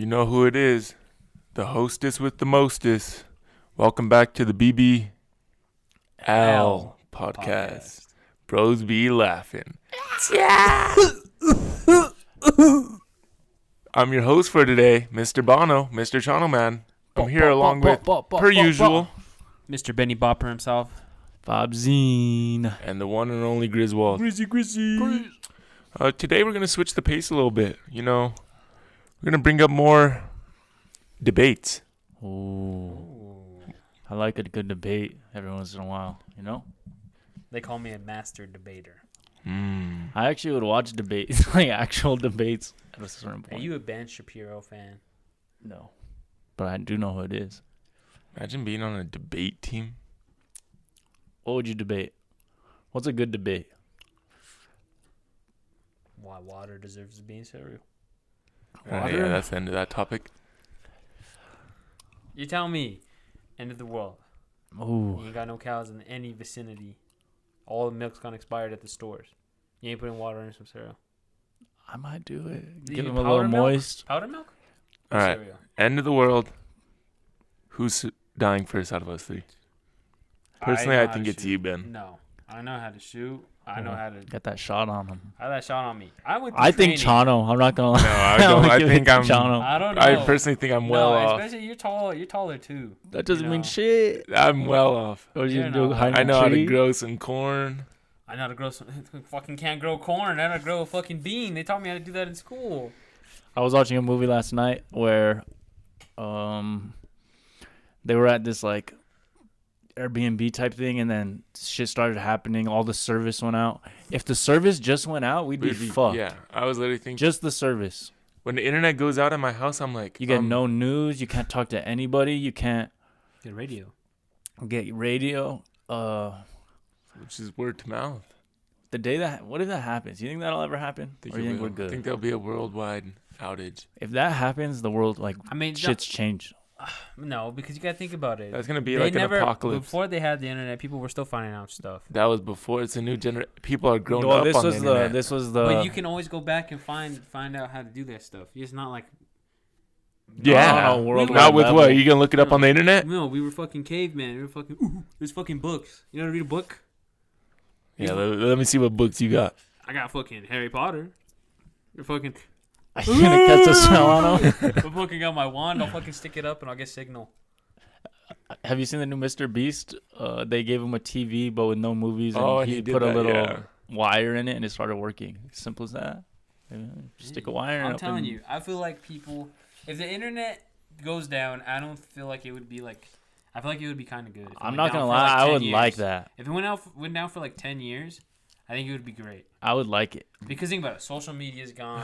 You know who it is. The hostess with the mostest. Welcome back to the BBR Podcast. Bros be laughing. I'm your host for today, Mr. Bono, Mr. Chano Man. I'm here along with, per usual, Mr. Benny Bopper himself. Bob Zine. And the one and only Griswold. Grizzy. Today we're going to switch the pace a little bit. You know, we're going to bring up more debates. Ooh. I like a good debate every once in a while, you know? They call me a master debater. I actually would watch debates, like actual debates at a certain point. Are you a Ben Shapiro fan? No. But I do know who it is. Imagine being on a debate team. What would you debate? What's a good debate? Why water deserves to be in cereal. Yeah, that's the end of that topic. You tell me, end of the world. Ooh. You ain't got no cows in any vicinity. All the milk's gone expired at the stores. You ain't putting water in some cereal. I might do it. Do Give you them a powder little milk? moist. Powder milk? All right. Cereal. End of the world. Who's dying first out of us three? Personally, I think it's you, Ben. No. I know how to shoot. I know how to... Got that shot on him. I had that shot on me. I think Chano. I'm not going to No, lie. I don't. I give think it to I'm... Chano. I don't know. I personally think I'm well off. Especially you're tall. You're taller too. That doesn't You mean know. shit. I'm well off. What You're you do? not. Hide in I a know how to tree? grow some corn. I know how to grow some... fucking can't grow corn. I know how to grow a fucking bean. They taught me how to do that in school. I was watching a movie last night where they were at this like Airbnb type thing, and then shit started happening. All the service went out. If the service just went out, we'd be fucked. Yeah, I was literally thinking. Just the service. When the internet goes out at my house, I'm like... You get no news. You can't talk to anybody. You can't Get radio. get radio. Which is word to mouth. The day what if that happens? You think that'll ever happen? Or you think we're I good? think there'll be a worldwide outage. If that happens, the world shit's changed. No, because you gotta think about it. That's going to be like an apocalypse. Before they had the internet, people were still finding out stuff. That was before. It's a new generation. People are grown up on the internet. This was the. But you can always go back and find out how to do that stuff. It's not like... Yeah. No, worldwide Not with level. what? You going to look it up on the internet? No, we were fucking cavemen. We were fucking... Ooh, there's fucking books. You know how to read a book? Yeah, let me see what books you got. I got fucking Harry Potter. You're fucking... Are you gonna catch a smell on him? I fucking got my wand. I'll fucking stick it up and I'll get signal. Have you seen the new Mr. Beast? They gave him a TV, but with no movies, and Oh, he he did put a that, little yeah. wire in it, and it started working. Simple as that. Just stick a wire in it. I'm telling you, I feel like people... If the internet goes down, I don't feel like it would be like... I feel like it would be kind of good. I'm not gonna lie, I would like that. If it went down for like 10 years, I think it would be great. I would like it. Because think about it, social media is gone.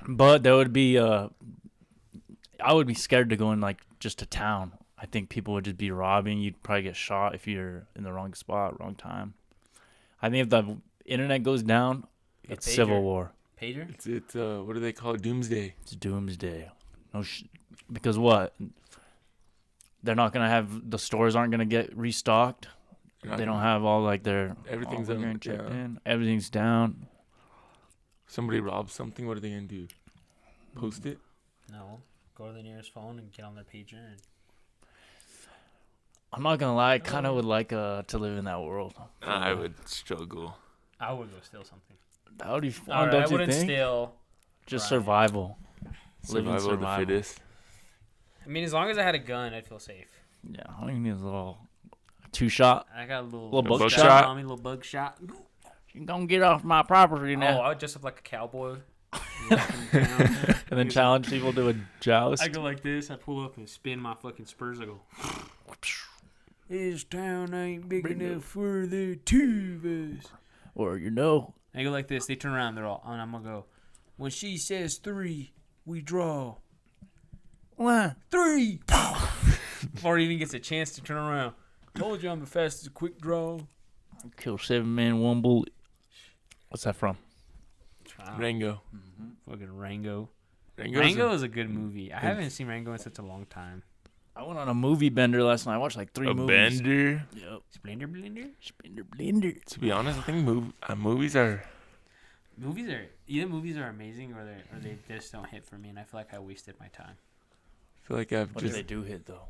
But there would be I would be scared to go in like just to town. I think people would just be robbing. You'd probably get shot if you're in the wrong spot, wrong time. I think if the internet goes down, it's pager. civil war. Pager? It's what do they call it? Doomsday. It's doomsday. Because what? They're not gonna have, the stores aren't gonna get restocked. They don't have all like their Everything's checked in. Everything's down. Somebody robs something. What are they gonna do? Post it? No. Go to the nearest phone and get on their pager. And... I'm not gonna lie, I kind of would like to live in that world. I would struggle. I would go steal something. That would be fun, All right, don't I you wouldn't think? steal. Just Right. survival. Survival of the fittest. I mean, as long as I had a gun, I'd feel safe. Yeah, all you need is a little 2-shot. I got a little Little bug shot. on me, little bug shot. You gonna get off my property Oh, now. I would dress up like a cowboy. And then challenge people to a joust. I go like this. I pull up and spin my fucking spurs. I go. This town ain't big enough for the two of us. Or you know. I go like this. They turn around. They're all. And I'm gonna go. When she says 3, we draw. 1, 3. Before he even gets a chance to turn around. Told you I'm the fastest quick draw. Kill 7 men, 1 bullet. What's that from? Rango. Fucking Rango. Rango's Rango is a good movie. I haven't seen Rango in such a long time. I went on a movie bender last night. I watched like 3 a movies. bender. Yep. Splendor Blender? Spender blender. To be honest, I think movies are... Movies are either movies are amazing or they just don't hit for me, and I feel like I wasted my time. feel like I've What just. did they do hit though?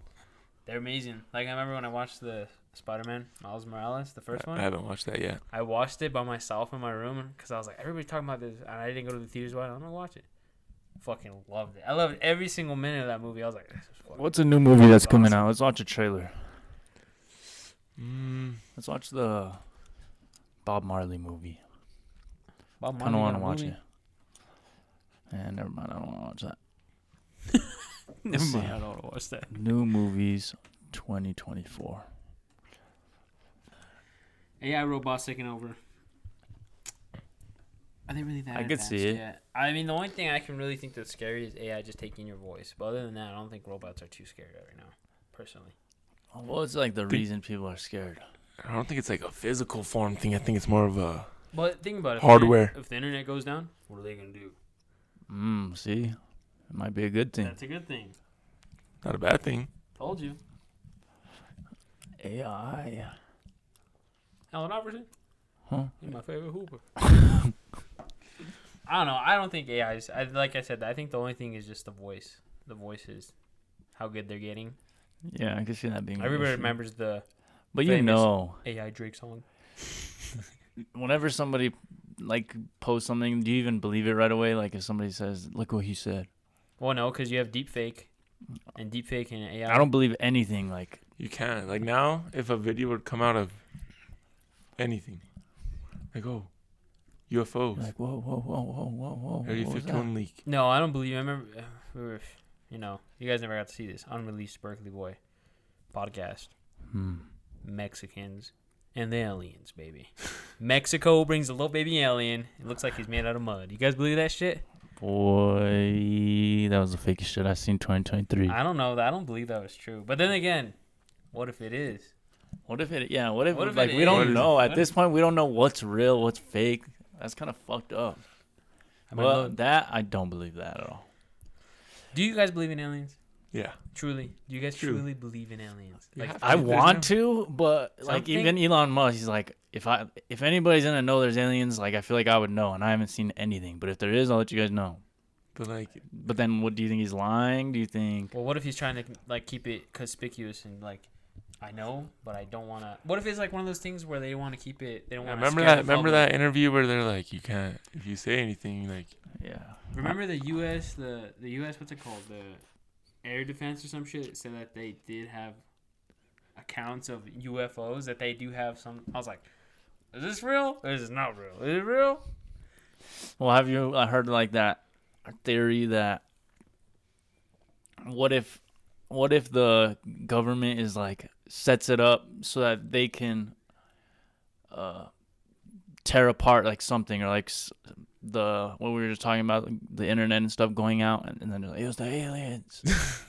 They're amazing. Like I remember when I watched the Spider-Man Miles Morales, the first I one. haven't watched that yet. I watched it by myself in my room because I was like, everybody's talking about this, and I didn't go to the theaters. Why? I'm gonna watch it. Fucking loved it. I loved every single minute of that movie. I was like, this is fucking What's a new movie that's awesome. coming out? Let's watch a trailer. Mm, Let's watch the Bob Marley movie. Bob Kind of Marley want got to a watch movie. it. And never mind, I don't want to watch that. Never Let's see. mind, I don't want to watch that. New movies 2024. AI robots taking over. Are they really that I could advanced see it. yet? I mean, the only thing I can really think that's scary is AI just taking your voice. But other than that, I don't think robots are too scary right now, personally. What's like the reason people are scared? I don't think it's like a physical form thing. I think it's more of a. But think about it. Hardware. If the internet goes down, what are they going to do? See? It might be a good thing. That's a good thing. Not a bad thing. Told you. AI. Allen Iverson? Huh? He's my favorite hooper. I don't know. I don't think AI is. Like I said, I think the only thing is just the voice. The voices. How good they're getting. Yeah, I can see that being an Everybody issue. remembers the But you famous know, AI Drake song. whenever somebody like posts something, do you even believe it right away? Like if somebody says, "Look what he said," Well, no, because you have deepfake. And deepfake and AI. I don't believe anything. Like You can. Like now, if a video would come out of anything, like, oh, UFOs, you're like, whoa, whoa, whoa, whoa, whoa, whoa. Area what was 51 leak. No, I don't believe. I remember, we were, you guys never got to see this unreleased Berkeley Boy podcast. that? Mexicans and the aliens, baby. Mexico brings a little baby alien. It looks like he's made out of mud. You guys believe that shit? Boy, that was the fakest shit I seen 2023. I don't know. I don't believe that was true. But then again, what if it is? What if it? Yeah. What if? What if like it we don't is? know at What this point. We don't know what's real, what's fake. That's kind of fucked up. I mean, Well, look, that I don't believe that at all. do you guys believe in aliens? Yeah. Truly? Do you guys True. truly believe in aliens? You Like, have I There's want to, but like Something- even Elon Musk, he's like, if anybody's gonna know there's aliens, like I feel like I would know, and I haven't seen anything. But if there is, I'll let you guys know. But like, But then, what do you think he's lying? Do you think? well, what if he's trying to like keep it conspicuous and like, I know, but I don't want to. What if it's like one of those things where they want to keep it? They don't want to. remember that interview where they're like, you can't, if you say anything, like, Yeah. Remember the U.S. the U.S. what's it called, the air defense or some shit said that they did have accounts of UFOs, that they do have some. I was like, is this real or is it not real? Is it real? Well, have you heard like that theory that what if the government is like sets it up so that they can tear apart like something, or like the what we were just talking about, like, the internet and stuff going out, and then they're like, it was the aliens.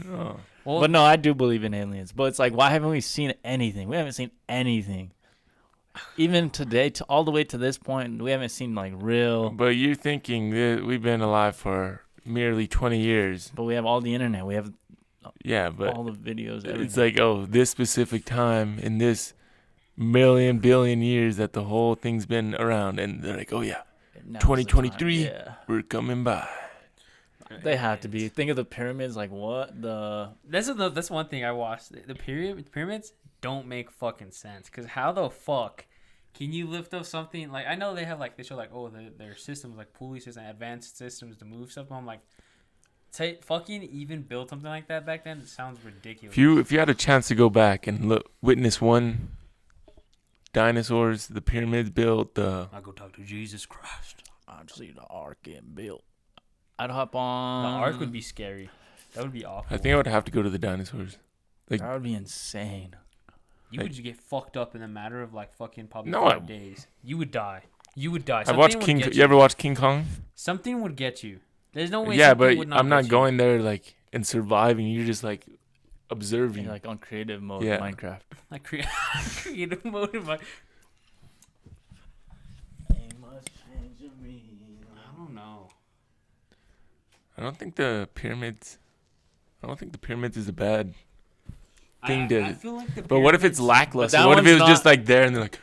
oh, Well, But no, I do believe in aliens. But it's like, why haven't we seen anything? We haven't seen anything. Even today, to all the way to this point, we haven't seen like real. but you're thinking that we've been alive for merely 20 years. But we have all the internet. We have Yeah, but all the videos. it's Everything. like, oh, this specific time in this billion years that the whole thing's been around, and they're like, oh yeah, Now's the time. 2023. Yeah. we're coming by. They have to be. Think of the pyramids. Like what the? That's one thing I watched. The pyramids don't make fucking sense. Cause how the fuck can you lift up something like, I know they have like, they show like, oh, their systems like pulley systems, advanced systems to move stuff. But I'm like, fucking even build something like that back then? It sounds ridiculous. If you had a chance to go back and witness one dinosaurs, the pyramids built, I go talk to Jesus Christ. I'd see the ark getting built. I'd hop The on. ark would be scary. That would be awful. I think I would have to go to the dinosaurs. That would be insane. You would just get fucked up in a matter of like fucking probably No, 5 days. You would die. You would die. I've watched Something King. would get You ever watched King Kong? Something would get you. There's no way. Yeah, something but would not I'm not get you. going there like and surviving. You're just like And observing. like on creative mode, Yeah. Minecraft. Like creative mode of my. I don't know. I don't think the pyramids is a bad thing to. I feel like the But what if it's pyramids- lackluster? that What if it was one's just not- like there and they're like,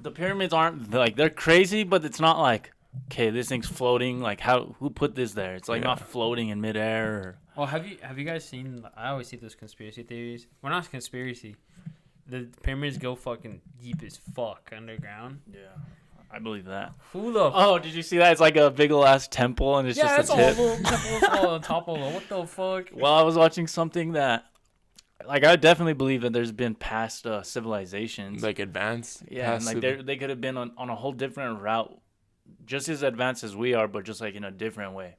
The pyramids aren't like they're crazy, but it's not like okay, this thing's floating. Like, who put this there? It's like not floating in midair. Or... Well, have you guys seen? I always see those conspiracy theories. Well, not conspiracy. The pyramids go fucking deep as fuck underground. Yeah, I believe that. Who the? Oh, did you see that? It's like a big ol' ass temple, and it's just a tip. Yeah, it's a whole temple on top of it. What the fuck? Well, I was watching something that, like, I definitely believe that there's been past civilizations, like advanced. Yeah, and like they could have been on a whole different route, just as advanced as we are, but just like in a different way.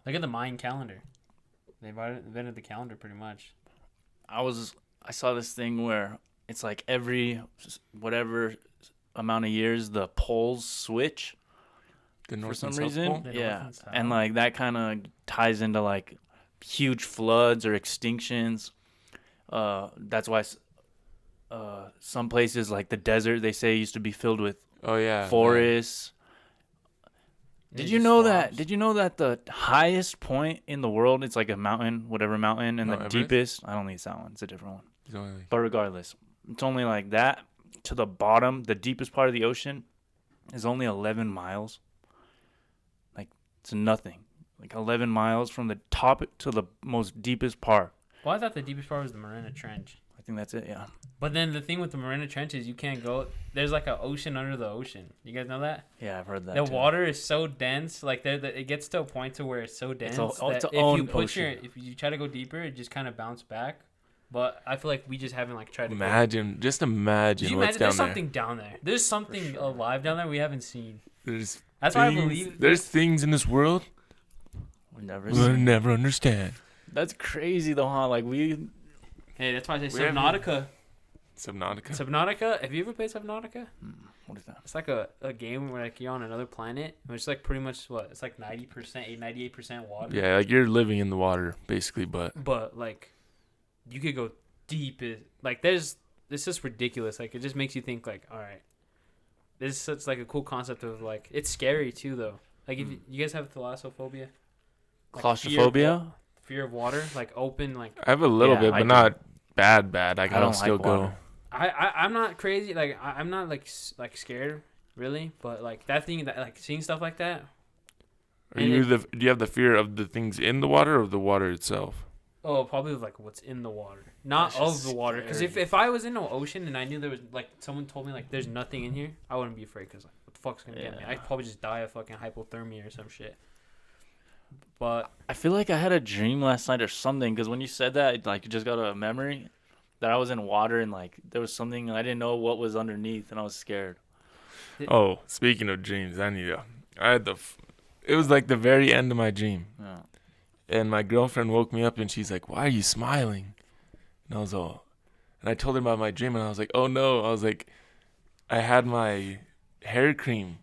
Look at the Mayan calendar. They invented the calendar pretty much. I saw this thing where it's like every whatever amount of years the poles switch the north for some and south reason. pole? Yeah, and like that kind of ties into like huge floods or extinctions. That's why some places like the desert they say used to be filled with forests. Did you know that? Did you know that the highest point in the world, it's like a mountain, whatever mountain, and the Everest? deepest, I don't think it's that one. It's a different one. It's only But regardless, it's only like that to the bottom. The deepest part of the ocean is only 11 miles. Like, it's nothing. Like 11 miles from the top to the most deepest part. Well, I thought the deepest part was the Marina Trench. I think that's it, yeah. But then the thing with the Marina Trench is you can't go. There's like an ocean under the ocean. You guys know that? Yeah, I've heard that. The too. water is so dense, like it gets to a point to where it's so dense that if you try to go deeper, it just kind of bounce back. But I feel like we just haven't like tried to. Imagine what's down there's there. something down there. There's something sure. alive down there we haven't seen. That's why I believe there's things in this world we'll never understand. That's crazy though, huh? Like Hey, that's why I say Subnautica. Subnautica. Have you ever played Subnautica? What is that? It's like a game where like you're on another planet. It's like pretty much what? It's like 98% water. Yeah, like you're living in the water basically, but like you could go deep. Like it's just ridiculous. Like it just makes you think like, all right, this is such like a cool concept of like it's scary too though. Like if you guys have thalassophobia, like claustrophobia, fear of water, like open like. I have a little bit, but not bad. Like I don't still like go. water. I'm not crazy. Like I'm not like scared really, but like that thing that like seeing stuff like that. Do you have the fear of the things in the water or the water itself? Oh, probably like what's in the water, not of the water. Because if I was in the ocean and I knew there was like someone told me like there's nothing in here, I wouldn't be afraid because like what the fuck's gonna get me? I'd probably just die of fucking hypothermia or some shit. But I feel like I had a dream last night or something because when you said that, it just got a memory that I was in water and like there was something I didn't know what was underneath and I was scared. Oh, speaking of dreams, it was like the very end of my dream. Yeah. And my girlfriend woke me up and she's like, "Why are you smiling?" And I was and I told her about my dream and I was like, "Oh no." I was like, I had my hair cream,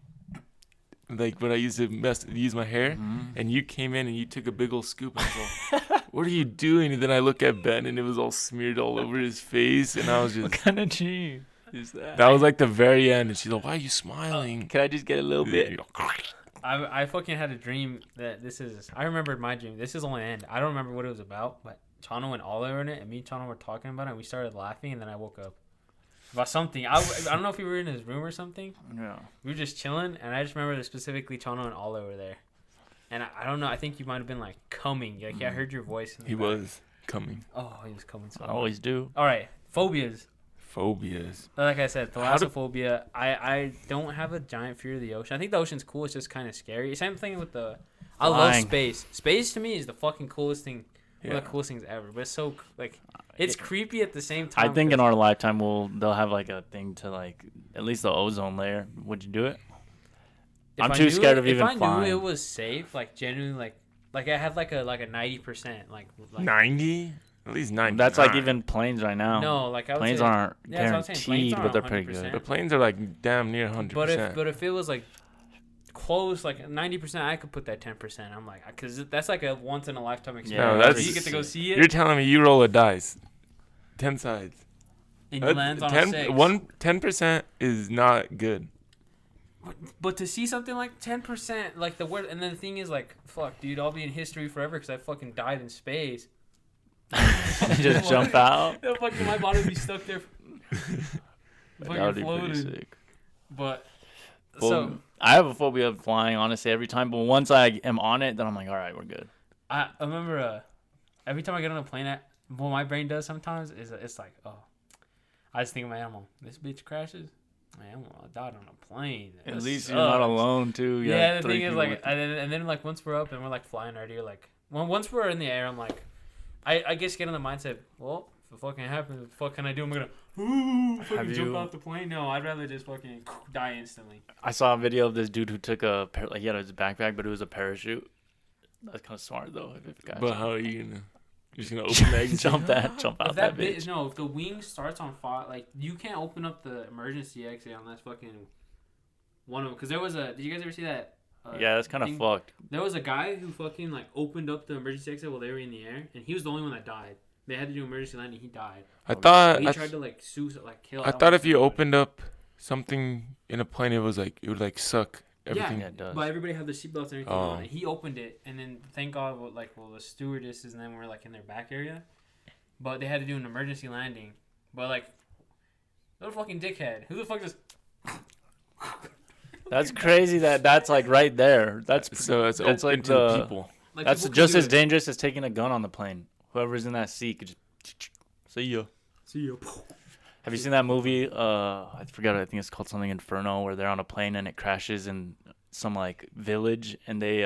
like when I used to use my hair, and you came in and you took a big old scoop and I was like, "What are you doing?" And then I look at Ben and it was all smeared all over his face and I was just, what kind of dream is that? That was like the very end and she's like, "Why are you smiling?" Can I just get a little bit? I fucking had a dream that I remembered my dream. This is only an end. I don't remember what it was about, but Chano and Oliver in it, and me and Chano were talking about it, and we started laughing, and then I woke up. About something. I don't know if we were in his room or something. Yeah. We were just chilling, and I just remember that specifically Chano and Oliver were there. And I don't know, I think you might have been like coming. Like, I heard your voice. He was coming. Oh, he was coming. So I always do. All right, phobias. Like I said, thalassophobia. I don't have a giant fear of the ocean. I think the ocean's cool. It's just kind of scary. Same thing with I love space. Space to me is the fucking coolest thing. One of the coolest things ever. But it's so like it's creepy at the same time. I think in our lifetime they'll have like a thing to like at least the ozone layer. Would you do it? I'm too scared of even flying. If I knew it was safe, like genuinely, like I had like a 90%, like 90. At least 90. That's like even planes right now. No, like I would planes say, aren't guaranteed, planes but they're pretty good. The planes are like damn near 100%. But if it was like close, like 90%, I could put that 10%. I'm like, because that's like a once in a lifetime experience. Yeah, you get to go see it. You're telling me you roll a dice, 10 sides, and you lands on a 6. 10% is not good. But to see something like 10%, like the word, and then the thing is like, fuck, dude, I'll be in history forever because I fucking died in space. Just jump out. No, fucking my body would be stuck there. That would be pretty sick. But well, so I have a phobia of flying, honestly, every time. But once I am on it, then I'm like, all right, we're good. I remember every time I get on a plane, what my brain does sometimes is it's like, oh, I just think of my animal. This bitch crashes. Man, I died on a plane. At least you're not alone, too. Yeah, the thing is, like, and then like once we're up and we're like flying already, like, once we're in the air, I'm like, I guess get in the mindset, well, if it fucking happens, what the fuck can I do? I'm gonna fucking jump out the plane. No, I'd rather just fucking die instantly. I saw a video of this dude who took he had his backpack, but it was a parachute. That's kind of smart though. But how are you gonna? You're just gonna open the exit? jump out that bitch. No, if the wing starts on fire, like you can't open up the emergency exit unless fucking one of them. Because there was did you guys ever see that? Yeah, that's kind of fucked. There was a guy who fucking like opened up the emergency exit while they were in the air, and he was the only one that died. They had to do emergency landing. He died. I thought he tried to like kill. I thought if you opened up something in a plane, it would like suck everything. Yeah, it does. But everybody had their seatbelts and everything on. And he opened it, and then thank God, the stewardesses and them were like in their back area, but they had to do an emergency landing. But like, little fucking dickhead. Who the fuck just? That's crazy. That's like right there. That's like to people. Like that's just as dangerous as taking a gun on the plane. Whoever's in that seat could just see you. Have you seen that movie? I forgot. I think it's called something Inferno, where they're on a plane and it crashes in some like village, and they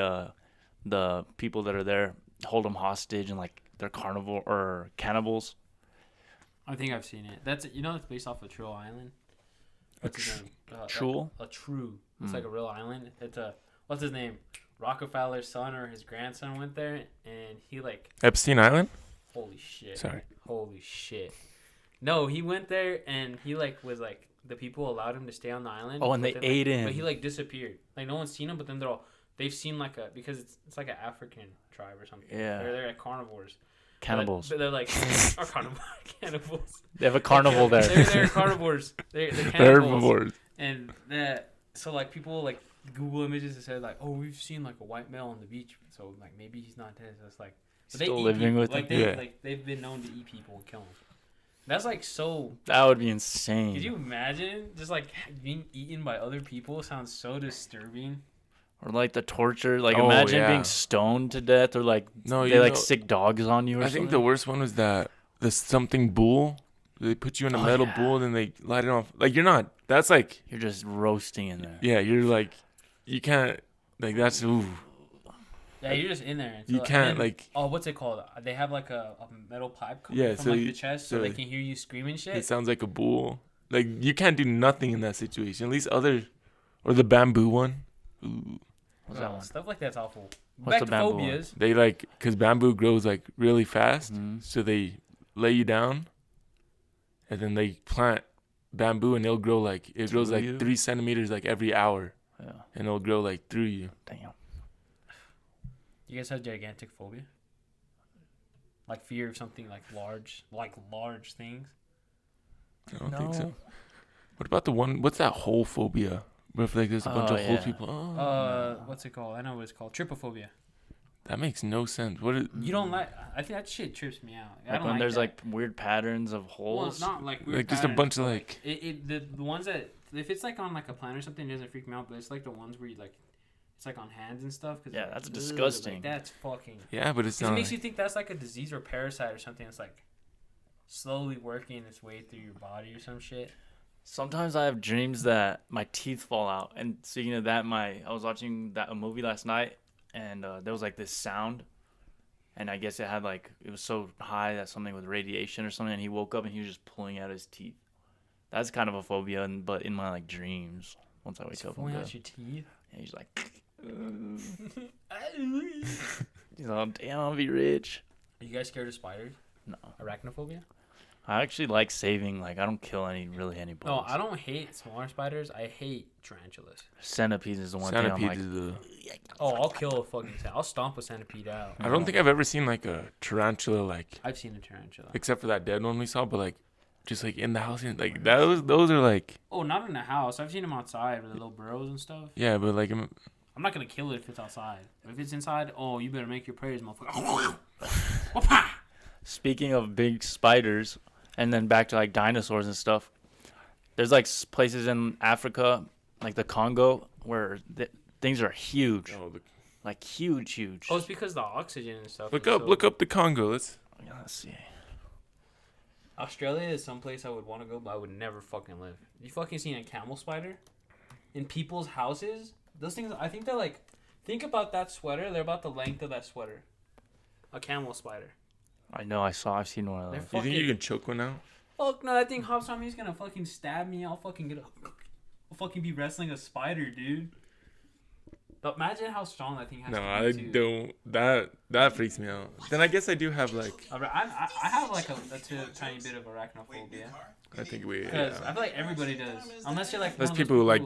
the people that are there hold them hostage, and like they're carnivore or cannibals. I think I've seen it. It's based off of True Island. True? A True. It's like a real island. It's what's his name? Rockefeller's son or his grandson went there, and he like Epstein Island. Holy shit! Sorry. Holy shit! No, he went there and he like was like the people allowed him to stay on the island. Oh, and they ate him. But he like disappeared. Like no one's seen him, but then they've seen like because it's like an African tribe or something. Yeah. They're like carnivores. Cannibals. But they're like cannibals. They have a carnival there. They're carnivores. They're cannibals. They're herbivores. And so like people like Google images that said like, oh, we've seen like a white male on the beach, so like maybe he's not dead. So it's like still living with like him. Like they've been known to eat people and kill them. That's like so. That would be insane. Could you imagine just like being eaten by other people? Sounds so disturbing. Or like the torture. Like imagine being stoned to death, or like they sick dogs on you. Or something. I think the worst one was the something bull. They put you in a metal bull, then they light it off. Like you're not. That's like you're just roasting in there. Yeah, you're like you can't. Like that's ooh. Yeah, you're just in there. You can't like. Oh, what's it called? They have like a metal pipe coming from the chest, so they can hear you screaming shit. It sounds like a bull. Like you can't do nothing in that situation. At least or the bamboo one. Ooh. What's that one? Stuff like that's awful. What's the bamboo one? They because bamboo grows like really fast, so they lay you down, and then they plant bamboo, and it'll grow like 3 centimeters like every hour. Yeah. And it'll grow like through you. Damn. You guys have gigantic phobia? Like fear of something like large things? I don't think so. What about the one? What's that whole phobia? Where if like there's a bunch of whole people. What's it called? I know what it's called. Trypophobia. That makes no sense. You don't like? I think that shit trips me out. Like when there's like weird patterns of holes. Well, it's not like weird. Like just a bunch of like. The ones that if it's like on like a plan or something, it doesn't freak me out. But it's like the ones where you like. It's like on hands and stuff. Yeah, that's disgusting. Like, that's fucking. Yeah, but it's not. It makes you think that's like a disease or parasite or something. It's like slowly working its way through your body or some shit. Sometimes I have dreams that my teeth fall out. And speaking of that, I was watching a movie last night, and there was like this sound, and I guess it was so high that something with radiation or something. And he woke up and he was just pulling out his teeth. That's kind of a phobia, but in my like dreams, once I wake up, pulling out your teeth. And he's like. He's like, damn, I'll be rich. Are you guys scared of spiders? No. Arachnophobia? I actually like saving. Like, I don't kill any bugs. No, I don't hate smaller spiders. I hate tarantulas. Centipedes is the one thing I'm like. I'll kill a fucking I'll stomp a centipede out. I don't think I've ever seen like a tarantula like. I've seen a tarantula. Except for that dead one we saw, but like, just like in the house, and like those are like. Oh, not in the house. I've seen them outside with the little burrows and stuff. Yeah, but like. I'm not gonna kill it if it's outside. If it's inside, you better make your prayers, motherfucker. Speaking of big spiders, and then back to like dinosaurs and stuff, there's like places in Africa like the Congo, where things are huge, Oh, like huge. Oh, it's because of the oxygen and stuff. look up the Congo. Let's see. Australia is someplace I would want to go, but I would never fucking live. You fucking seen a camel spider in people's houses? Those things, I think they're like. Think about that sweater. They're about the length of that sweater. A camel spider. I know. I've seen one of those. You think you can choke one out? Fuck no, that thing hops on me. He's gonna fucking stab me. I'll fucking be wrestling a spider, dude. But imagine how strong that thing has No, to I be, too. don't. That freaks me out. Then I guess I do have like. I have like a tiny bit of arachnophobia. I think we. Because I feel like everybody does. Unless you're like. There's one of those people who like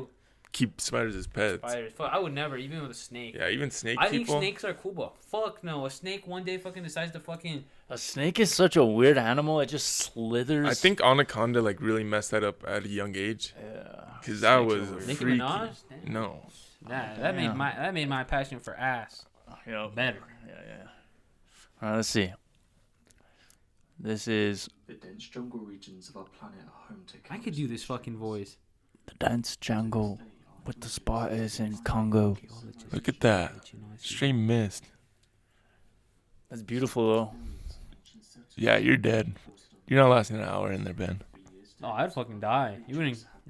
keep spiders as pets. Spiders. Fuck, I would never, even with a snake. Yeah, even snake I people. think snakes are cool, but fuck no. A snake one day fucking decides to fucking. A snake is such a weird animal. It just slithers. I think Anaconda like really messed that up at a young age. Yeah. Because that Snakes are was weird. Nicki freaky. Minaj? Damn. No. That made my passion for ass better. Yeah. All right, let's see. This is The dense jungle regions of our planet are home to. I could do this fucking voice. the dense jungle with the spiders in Congo. Look at that. Straight mist. That's beautiful though. Yeah, you're dead. You're not lasting an hour in there, Ben. Oh, I'd fucking die. You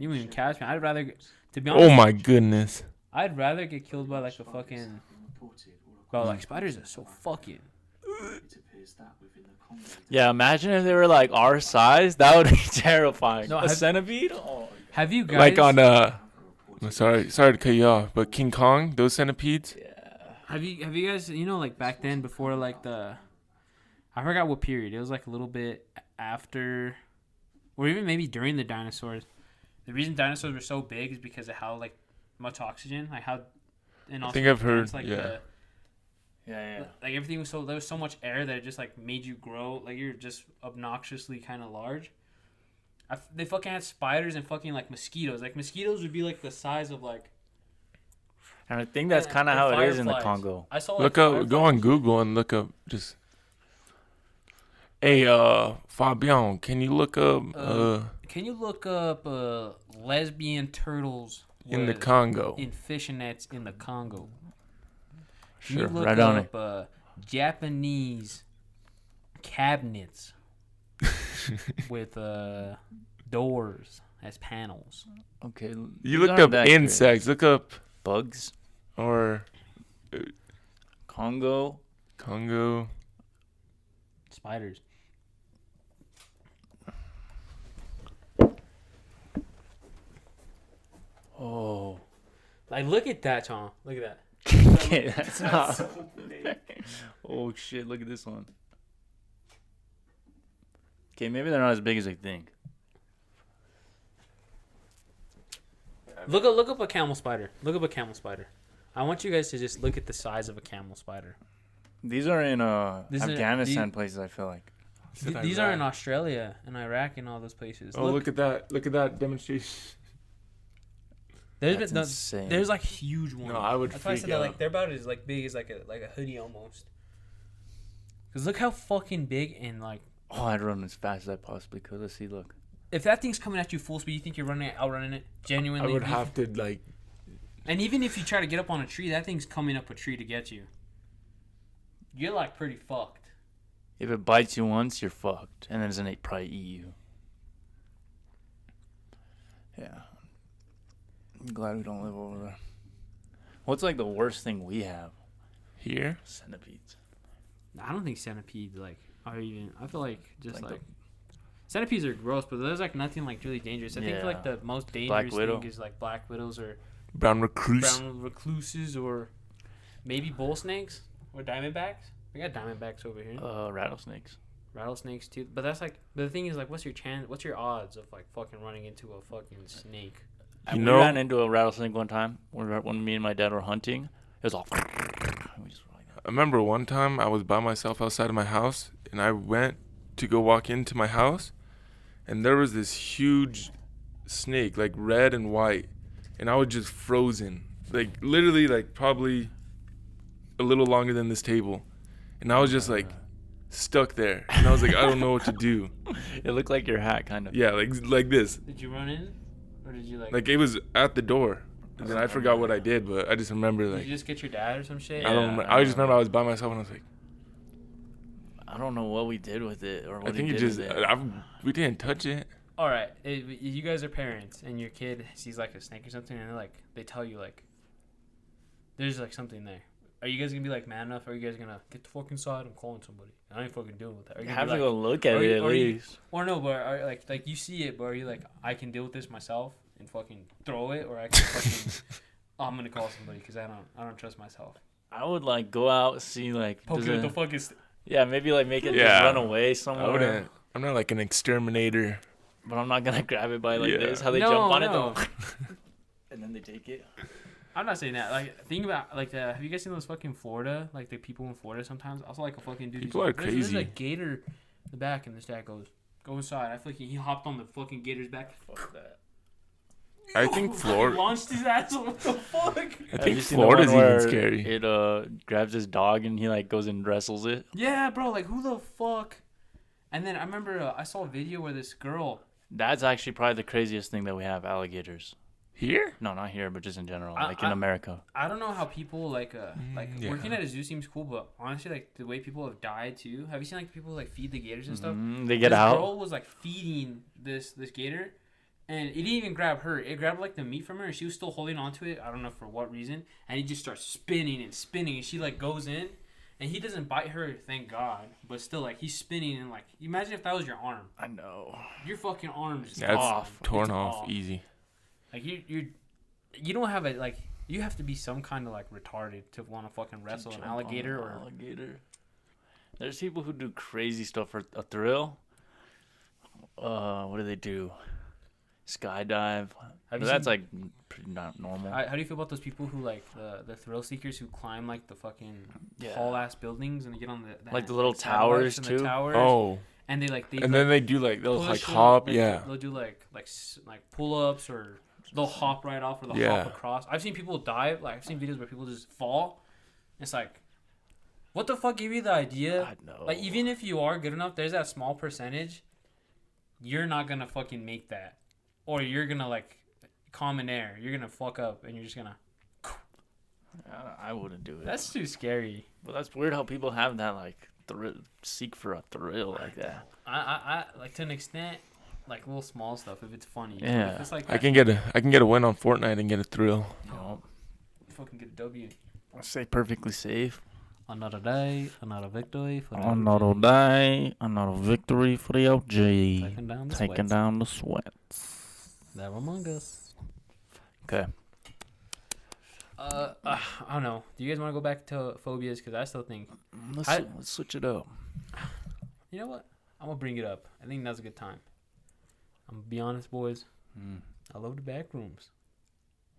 wouldn't catch me. I'd rather, to be honest. Oh my goodness. I'd rather get killed by like a fucking. Bro, like spiders are so fucking. Yeah, imagine if they were like our size. That would be terrifying. No, a centipede? Oh. Have you guys? Like on I'm sorry to cut you off, but King Kong, those centipedes. Have you guys, like back then before like I forgot what period. It was like a little bit after, or even maybe during the dinosaurs. The reason dinosaurs were so big is because of how like much oxygen, like how. And also I think I've heard. plants, like, Yeah. Like everything was there was so much air that it just like made you grow, like you're just obnoxiously kind of large. They fucking had spiders and fucking like mosquitoes. Like mosquitoes would be like the size of like. And I think that's kind of how it is in the Congo. I saw. Look up. Go on Google and look up just. Hey, Fabian, can you look up Can you look up lesbian turtles in the Congo? in fishnets in the Congo? Can Sure, you look right on it. up Japanese cabinets with doors as panels? Okay. You these looked aren't up that great. insects. Look up Bugs. or Congo. Spiders. Oh. Like, look at that, Tom. Look at that. Okay, that's not. Oh shit! Look at this one. Okay, maybe they're not as big as I think. Look up a camel spider. Look up a camel spider. I want you guys to just look at the size of a camel spider. These are in This is- Afghanistan places. I feel like. These are in Australia and Iraq and all those places. Oh, look at that! Look at that demonstration. There's That's been insane. there's like huge ones. No, I would That's why I freak said that, like out. they're about as like big as like a hoodie almost. Cause look how fucking big and like Oh, I'd run as fast as I possibly could. Let's see. Look. if that thing's coming at you full speed, you think you're outrunning it genuinely. I would have to like. And even if you try to get up on a tree, that thing's coming up a tree to get you. You're like pretty fucked. If it bites you once, you're fucked, and then it probably eat you. Yeah. I'm glad we don't live over there. What's like the worst thing we have? Here? Centipedes. I don't think centipedes like are even. I feel like just Like like centipedes are gross, but there's like nothing like really dangerous. I think Yeah. like the most Black dangerous widow. thing is like black widows or Brown recluse. brown recluses or maybe bull snakes or diamondbacks. We got diamondbacks over here. Rattlesnakes. Rattlesnakes too. But that's like. But the thing is like, what's your odds of like fucking running into a fucking snake? You We know- ran into a rattlesnake one time when me and my dad were hunting. It was all. We just were like that. I remember one time I was by myself outside of my house, and I went to go walk into my house, and there was this huge snake, like red and white, and I was just frozen, like literally, like probably a little longer than this table, and I was just like stuck there, and I was like, I don't know what to do. It looked like your hat, kind of. Yeah, like this, Did you run in, or did you like? like it was at the door. And then I forgot what I did, but I just remember Did like you just get your dad or some shit? I don't. Remember, I just remember I was by myself and I was like, I don't know what we did with it or what I think he it did just with it. we didn't touch it. All right, if you guys are parents and your kid sees like a snake or something, and they tell you like, there's like something there. Are you guys gonna be like man enough? Or are you guys gonna get the fuck inside? I'm calling somebody. I ain't fucking dealing with that. Are you You gonna have be to like, go look at are it you- at are you- least. or no, but are, like you see it, but are you like, I can deal with this myself and fucking throw it, or I can fucking I'm gonna call somebody because I don't trust myself. I would like go out, see like Poke does it with it- the fucking. yeah, maybe like make it Yeah. just run away I somewhere. wouldn't. I'm not like an exterminator. But I'm not gonna grab it by like Yeah. this. How they No, jump on no. it, though. And then they take it. I'm not saying that. Like, think about like have you guys seen those fucking Florida? Like the people in Florida sometimes. Also, like a fucking dude. People who's are like, There's crazy. a gator in the back, and this dad goes, "Go inside." I feel like he hopped on the fucking gator's back. Fuck that. I think Florida. launched his ass. What the fuck? I Have think you seen the Florida's one even where scary. It grabs his dog and he like goes and wrestles it. Yeah, bro. Like who the fuck? And then I remember I saw a video where this girl. That's actually probably the craziest thing that we have, alligators. Here? No, not here, but just in general, I- like in America. I don't know how people like yeah. working at a zoo seems cool, but honestly, like the way people have died too. Have you seen like people who, like feed the gators and stuff? They get this out. girl was like feeding this gator, and it didn't even grab her. It grabbed like the meat from her, and she was still holding onto it. I don't know for what reason. And he just starts spinning and spinning, and she like goes in, and he doesn't bite her, thank God. But still, like he's spinning, and like imagine if that was your arm. I know. Your fucking arm is That's off. torn It's off easy. Like you don't have it. Like you have to be some kind of like retarded to want to fucking wrestle an Jump on alligator an or. alligator. There's people who do crazy stuff for a thrill. What do they do? Skydive. Have But you that's seen- like pretty not normal. How do you feel about those people who like the thrill seekers who climb like the fucking Yeah. tall ass buildings and they get on the Like the little satellites towers, and too? The towers, Oh, and they like and then they do like they'll push like them, hop. like, Yeah. they'll do like pull ups or they'll hop right off or they'll Yeah. hop across. I've seen people dive. Like I've seen videos where people just fall. It's like, what the fuck gave you the idea? I know. Like even if you are good enough, there's that small percentage. You're not gonna fucking make that, or you're gonna like common air. You're gonna fuck up and you're just gonna. I wouldn't do it. That's too scary. But that's weird how people have that like seek for a thrill like that. I like to an extent, like little small stuff if it's funny. Yeah. If it's like I can get a win on Fortnite and get a thrill. You know, fucking get a W. I say perfectly safe. Another day, another victory for the Another OG. day, another victory for the OG. Taking down the Taking sweats. down the sweats. They're among us. Okay. I don't know. Do you guys want to go back to phobias? Because I still think, Let's switch it up. you know what? I'm gonna bring it up. I think now's a good time. I'm gonna be honest, boys. I love the back rooms.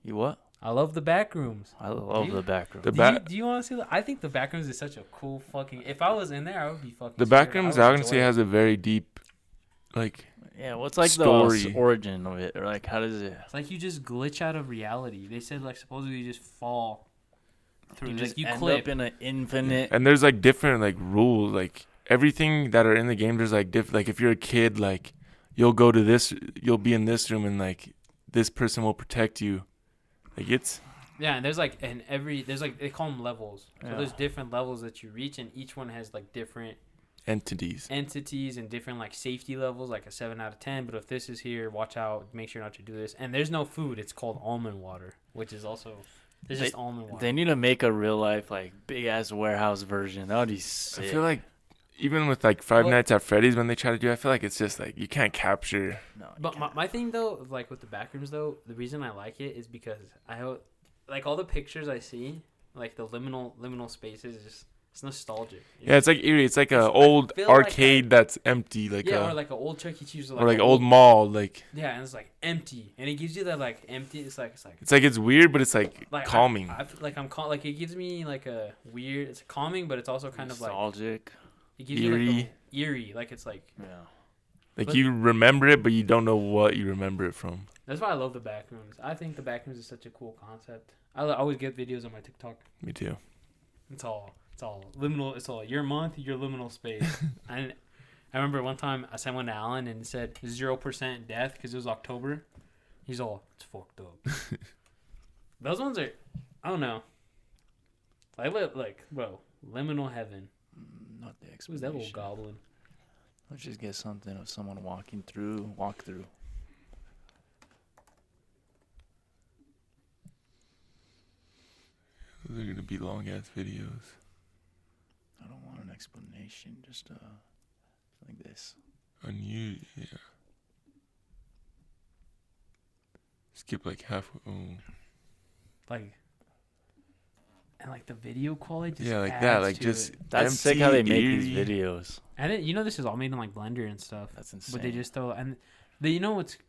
You what? I love the back rooms. I love You- the back room. Do you want to see that? I think the back rooms is such a cool fucking. If I was in there, I would be fucking. The scared. back rooms, would I would enjoy say, it. has a very deep, like, Yeah, what's like Story. the origin of it, or like how does it? It's like you just glitch out of reality. They said like supposedly you just fall through. You Like just you end clip. up in an infinite. and there's like different like rules, like everything that are in the game. There's like like if you're a kid, like you'll be in this room, and like this person will protect you. Like it's Yeah, and there's like there's like they call them levels. So Yeah. there's different levels that you reach, and each one has like different entities. entities and different like safety levels, like a 7 out of 10. But if this is here, watch out, make sure not to do this. And there's no food. It's called almond water, which is also there's just almond water. They need to make a real life like big ass warehouse version. That would be sick. I feel like even with like Five Well- Nights at Freddy's, when they try to do it, I feel like it's just like you can't capture. No, you But can't. my thing though, like with the back rooms though, the reason I like it is because like all the pictures I see, like the liminal spaces, just it's nostalgic. Yeah, it's like eerie. It's like a I old feel like arcade that's empty, like or like an old Chuck E. Cheese, or like old mall. Like Yeah, and it's like empty, and it gives you that like empty. It's like it's weird, but it's like calming. Like it gives me like a weird. It's calming, but it's also kind of like nostalgic. it gives you like eerie. eerie. Like it's like Yeah. Like but- you remember it, but you don't know what you remember it from. that's why I love the back rooms. I think the back rooms is such a cool concept. I always get videos on my TikTok. Me too. It's all liminal. It's all your month, your liminal space. And I remember one time I sent one to Alan and it said 0% death because it was October. He's all, it's fucked up. Those ones are, I don't know. Like, bro, Liminal Heaven. Not the Who's that little explanation. goblin? Let's just get something of someone walk through. Those are gonna be long ass videos. I don't want an explanation. Just like this. Yeah. Skip like half. Oh. Like, and like the video quality just Yeah, like that. adds Like to just. it. That's sick how they empty, make these eerie. videos. And it, this is all made in like Blender and stuff. That's insane. But they just throw and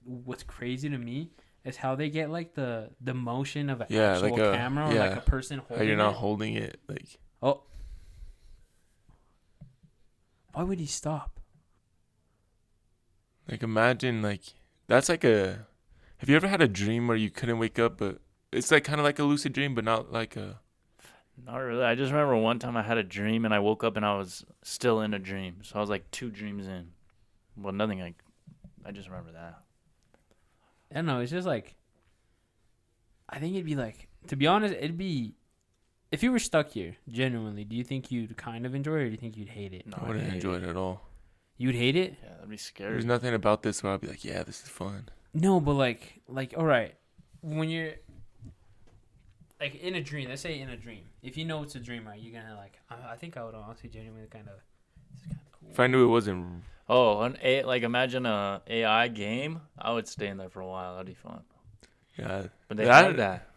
what's crazy to me is how they get like the motion of an Yeah, actual like a- camera or yeah. like a person How holding you're not it. holding it like. Oh, why would he stop? Like imagine like that's like a. Have you ever had a dream where you couldn't wake up, but it's like kind of like a lucid dream, but not like a. Not really. I just remember one time I had a dream and I woke up and I was still in a dream. So I was like 2 dreams in. Well, nothing like. I just remember that. I don't know. It's just like, I think it'd be like, to be honest, it'd be, if you were stuck here, genuinely, do you think you'd kind of enjoy it or do you think you'd hate it? No, I wouldn't hate enjoy it at all. You'd hate it? Yeah, that'd be scary. There's nothing about this where I'll be like, yeah, this is fun. No, but like, all right, when you're, like, in a dream, let's say in a dream, if you know it's a dream, right, you're gonna like, I think I would honestly genuinely kind of, it's kind of cool. If I knew it wasn't. Oh, like imagine a AI game. I would stay in there for a while. That'd be fun. Yeah. But they That- have that.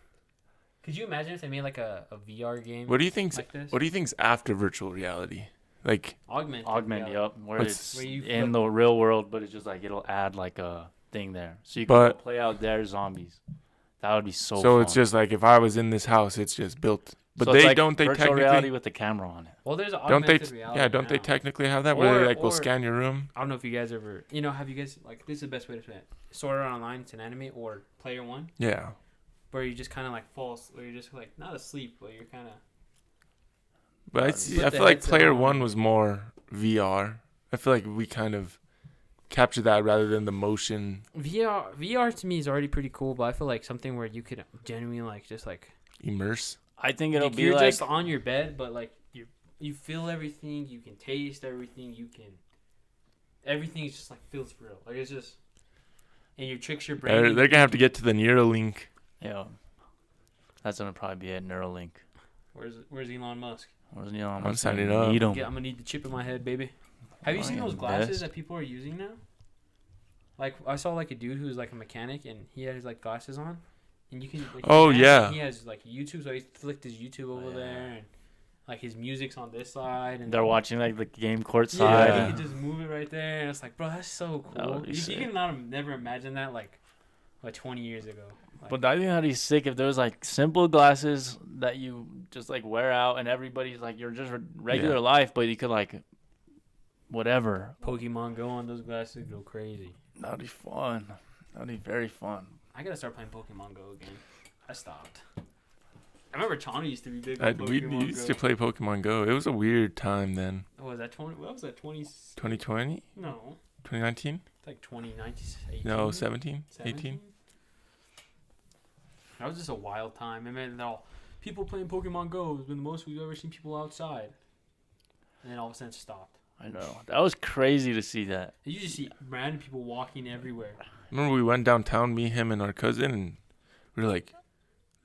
Could you imagine if they made like a VR game What do you think's like this? What do you think's after virtual reality? Like Augment, Augment, yup. Where What's- it's Where you in flip- the real world, but it's just like it'll add like a thing there. So you can go But- play out their zombies. That would be so so fun. it's just like if I was in this house, it's just built. But So it's they like don't they virtual technically reality with the camera on it. Well, there's don't they augmented reality yeah don't they now. technically have that where Or- they like will or- scan your room? I don't know if you guys ever, have you guys, like, this is the best way to play it. Sword Art Online, it's an anime, or Player One, Yeah. where you just kind of, like, or you're just, like, not asleep, but you're kind of, But I Put see. the I feel like headset Player on. One was more VR. I feel like we kind of capture that rather than the motion VR to me is already pretty cool, but I feel like something where you could genuinely, like, just, like, immerse. I think it'll be you're like just on your bed, but, like, you feel everything, you can taste everything, everything just, like, feels real. Like, it's just, and you tricks your brain. They're gonna have to get to the Neuralink. yeah. That's gonna probably be a Neuralink. Where's Elon Musk? Where's Elon I'm Musk signing gonna up. need 'em? I'm gonna need the chip in my head, baby. Have you Oh, seen yeah, those the glasses best. that people are using now? Like, I saw like a dude who's like a mechanic and he had his like glasses on, and you can. Like, Oh, he yeah. He has like YouTube, so he flicked his YouTube over yeah. there, and like his music's on this side, and They're watching like the game court yeah, side. Yeah. he can just move it right there, and it's like, bro, that's so That cool. would be You sick. can not never imagine that like 20 years ago. Like, But I think that'd be sick if there was like simple glasses that you just like wear out and everybody's like you're just regular Yeah. life, but you could like whatever. Pokemon Go on those glasses go crazy. That'd be fun. That'd be very fun. I gotta start playing Pokemon Go again. I stopped. I remember Chana used to be big We on Pokemon used Go. to play Pokemon Go. It was a weird time then. Oh, was that 20? What was that? 20? 2020, No, 2019, it's like 2019. 18? no 17, 18. 17? That was just a wild time. I mean, people playing Pokemon Go has been the most we've ever seen people outside. And then all of a sudden it stopped. I know. That was crazy to see that. And you just see random people walking everywhere. Remember we went downtown, me, him, and our cousin, and we were like,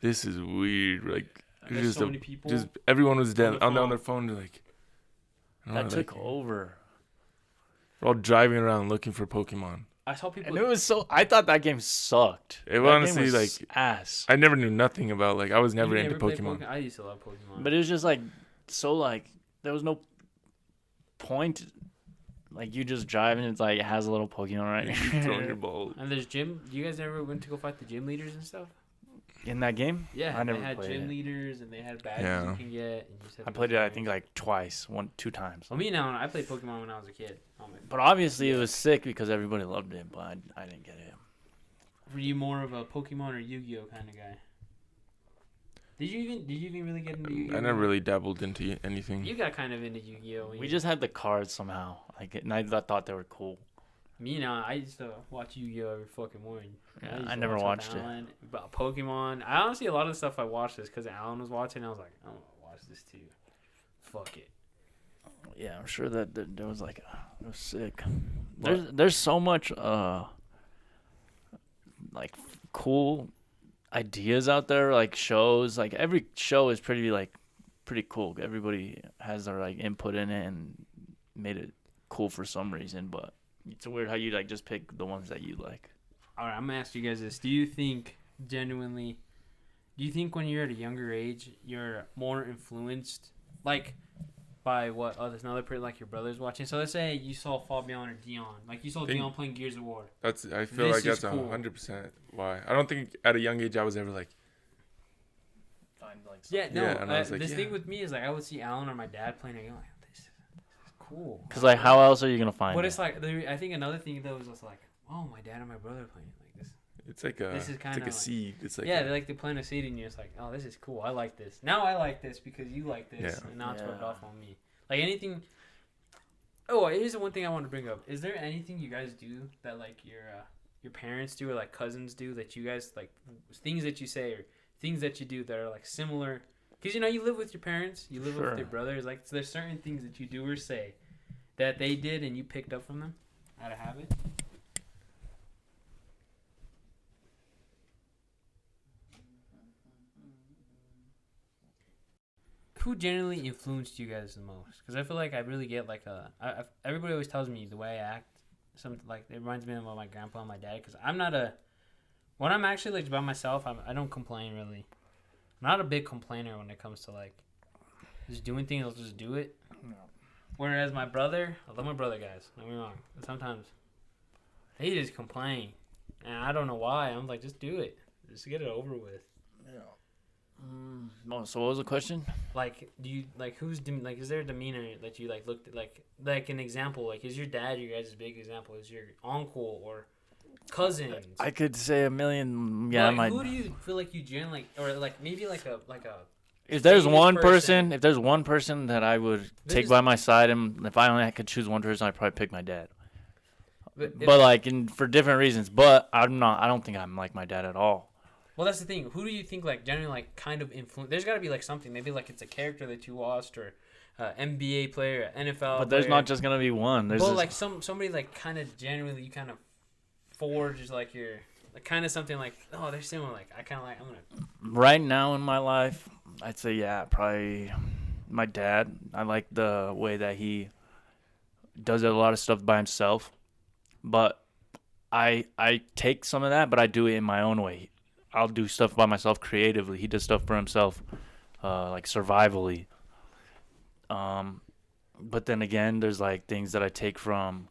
"This is weird." Like, it was There's just so many people. just everyone was dead their on phone. their phone. Like, I don't That know, took like, over. we're all driving around looking for Pokemon. I saw people. And it was so I thought that game sucked. It That game honestly, was like, ass. I never knew nothing about. Like, I was never You into played Pokemon. I used to love Pokemon. But it was just like so like there was no point. Like you just drive and it's like it has a little Pokemon right You keep throwing your ball. And there's gym. You guys ever went to go fight the gym leaders and stuff? in that game. Yeah, I never they had played gym it. leaders and they had badges Yeah. you can get. And you just had I to played go it I fight. think like twice, 2 times. Well, me now, I played Pokemon when I was a kid. But obviously it was sick because everybody loved it, but I didn't get it. Were you more of a Pokemon or Yu-Gi-Oh kind of guy? Did you even really get into Yu-Gi-Oh? I never really dabbled into anything. You got kind of into Yu-Gi-Oh. when We you- just had the cards somehow. Like and I thought they were cool. Me now, I used to watch Yu-Gi-Oh every fucking morning. Yeah, used I to never watch watched with it. Alan, about Pokemon. I honestly, a lot of the stuff I watched is because Alan was watching. I was like, I want to watch this too. Fuck it. Yeah, I'm sure that there was like, it was sick. There's so much like cool ideas out there, like shows. Like every show is pretty cool. Everybody has their like input in it and made it cool for some reason. But it's weird how you like just pick the ones that you like. All right, I'm gonna ask you guys this: do you think genuinely? Do you think when you're at a younger age, you're more influenced, like, by what others, like your brothers watching? So let's say you saw Fabian or Dion, like you saw Dion playing Gears of War. I feel This like that's is cool. 100% why. I don't think at a young age I was ever like. Find like Yeah, no. Yeah, and I was like, this yeah. thing with me is like I would see Alan or my dad playing, and I'm like, this is cool. Because like, how else are you gonna find But it? it's like I think another thing though is just like, oh, my dad and my brother are playing like this. It's like a. This is It's kinda like a like- seed. It's like. Yeah, they're like they plant a seed in you. It's like, oh, this is cool. I like this. Now I like this because you like this, Yeah. and now it's rubbed Yeah. off on me. Like anything. Oh, here's the one thing I want to bring up. Is there anything you guys do that like your parents do or like cousins do that you guys like, things that you say or things that you do that are like similar? Because you live with your parents, you live with Sure. your brothers. Like, so there's certain things that you do or say that they did and you picked up from them out of habit. Who generally influenced you guys the most? Because I feel like I really get like everybody always tells me the way I act, something like it reminds me of my grandpa and my dad. Because when I'm actually like by myself, I don't complain really. I'm not a big complainer when it comes to like just doing things. I'll just do it. No. Whereas my brother, I love my brother, guys. Don't get me wrong. But sometimes they just complain, and I don't know why. I'm like, just do it. Just get it over with. So what was the question? Like, do you like is there a demeanor that you like looked at like an example? Like, is your dad your guys' big example? Is your uncle or cousins? I could say a million. Yeah, like, who do you feel like you generally or like maybe like a If there's famous one person. if there's one person that I would take is- by my side, and if I only could choose one person, I'd probably pick my dad. but Like, for different reasons. But I don't think I'm like my dad at all. well, that's the thing. Who do you think like generally like kind of influence? There's got to be like something. Maybe like it's a character that you watched or NBA player, NFL. But there's player. not just gonna be one. There's Well, this- like somebody like kind of generally you kind of forge like your like kind of something like, oh, they're similar. Like I kind of like I'm gonna. right now in my life, I'd say probably my dad. I like the way that he does a lot of stuff by himself, but I take some of that, but I do it in my own way. I'll do stuff by myself creatively. He does stuff for himself, like survivally. But then again, there's like things that I take from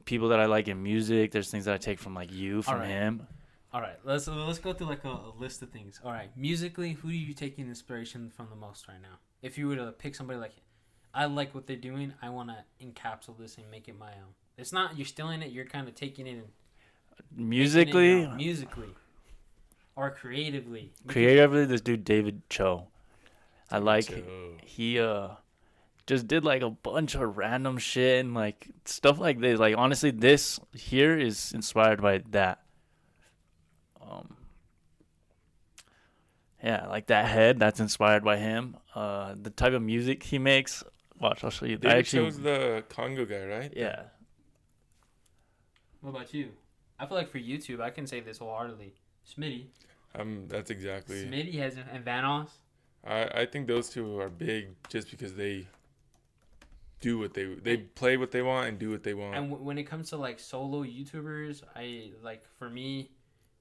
people that I like in music. There's things that I take from like from Alright. him. All right, let's go through like a list of things. All right, musically, who are you taking inspiration from the most right now? If you were to pick somebody like, I like what they're doing, I want to encapsulate this and make it my own. It's not you're stealing it, you're kind of taking it and Musically, making it your own. Musically, or creatively. this dude David Cho. I like he just did like a bunch of random shit and like stuff like this. Like honestly, this here is inspired by that. Yeah, like that head, that's inspired by him. The type of music he makes. Watch, I'll show you. David chose the Congo guy, right? Yeah. What about you? I feel like for YouTube, I can say this wholeheartedly. Smitty. That's exactly. Smitty has and Vanos. I think those two are big just because they do what they play what they want and do what they want. And when it comes to like solo YouTubers, I like for me,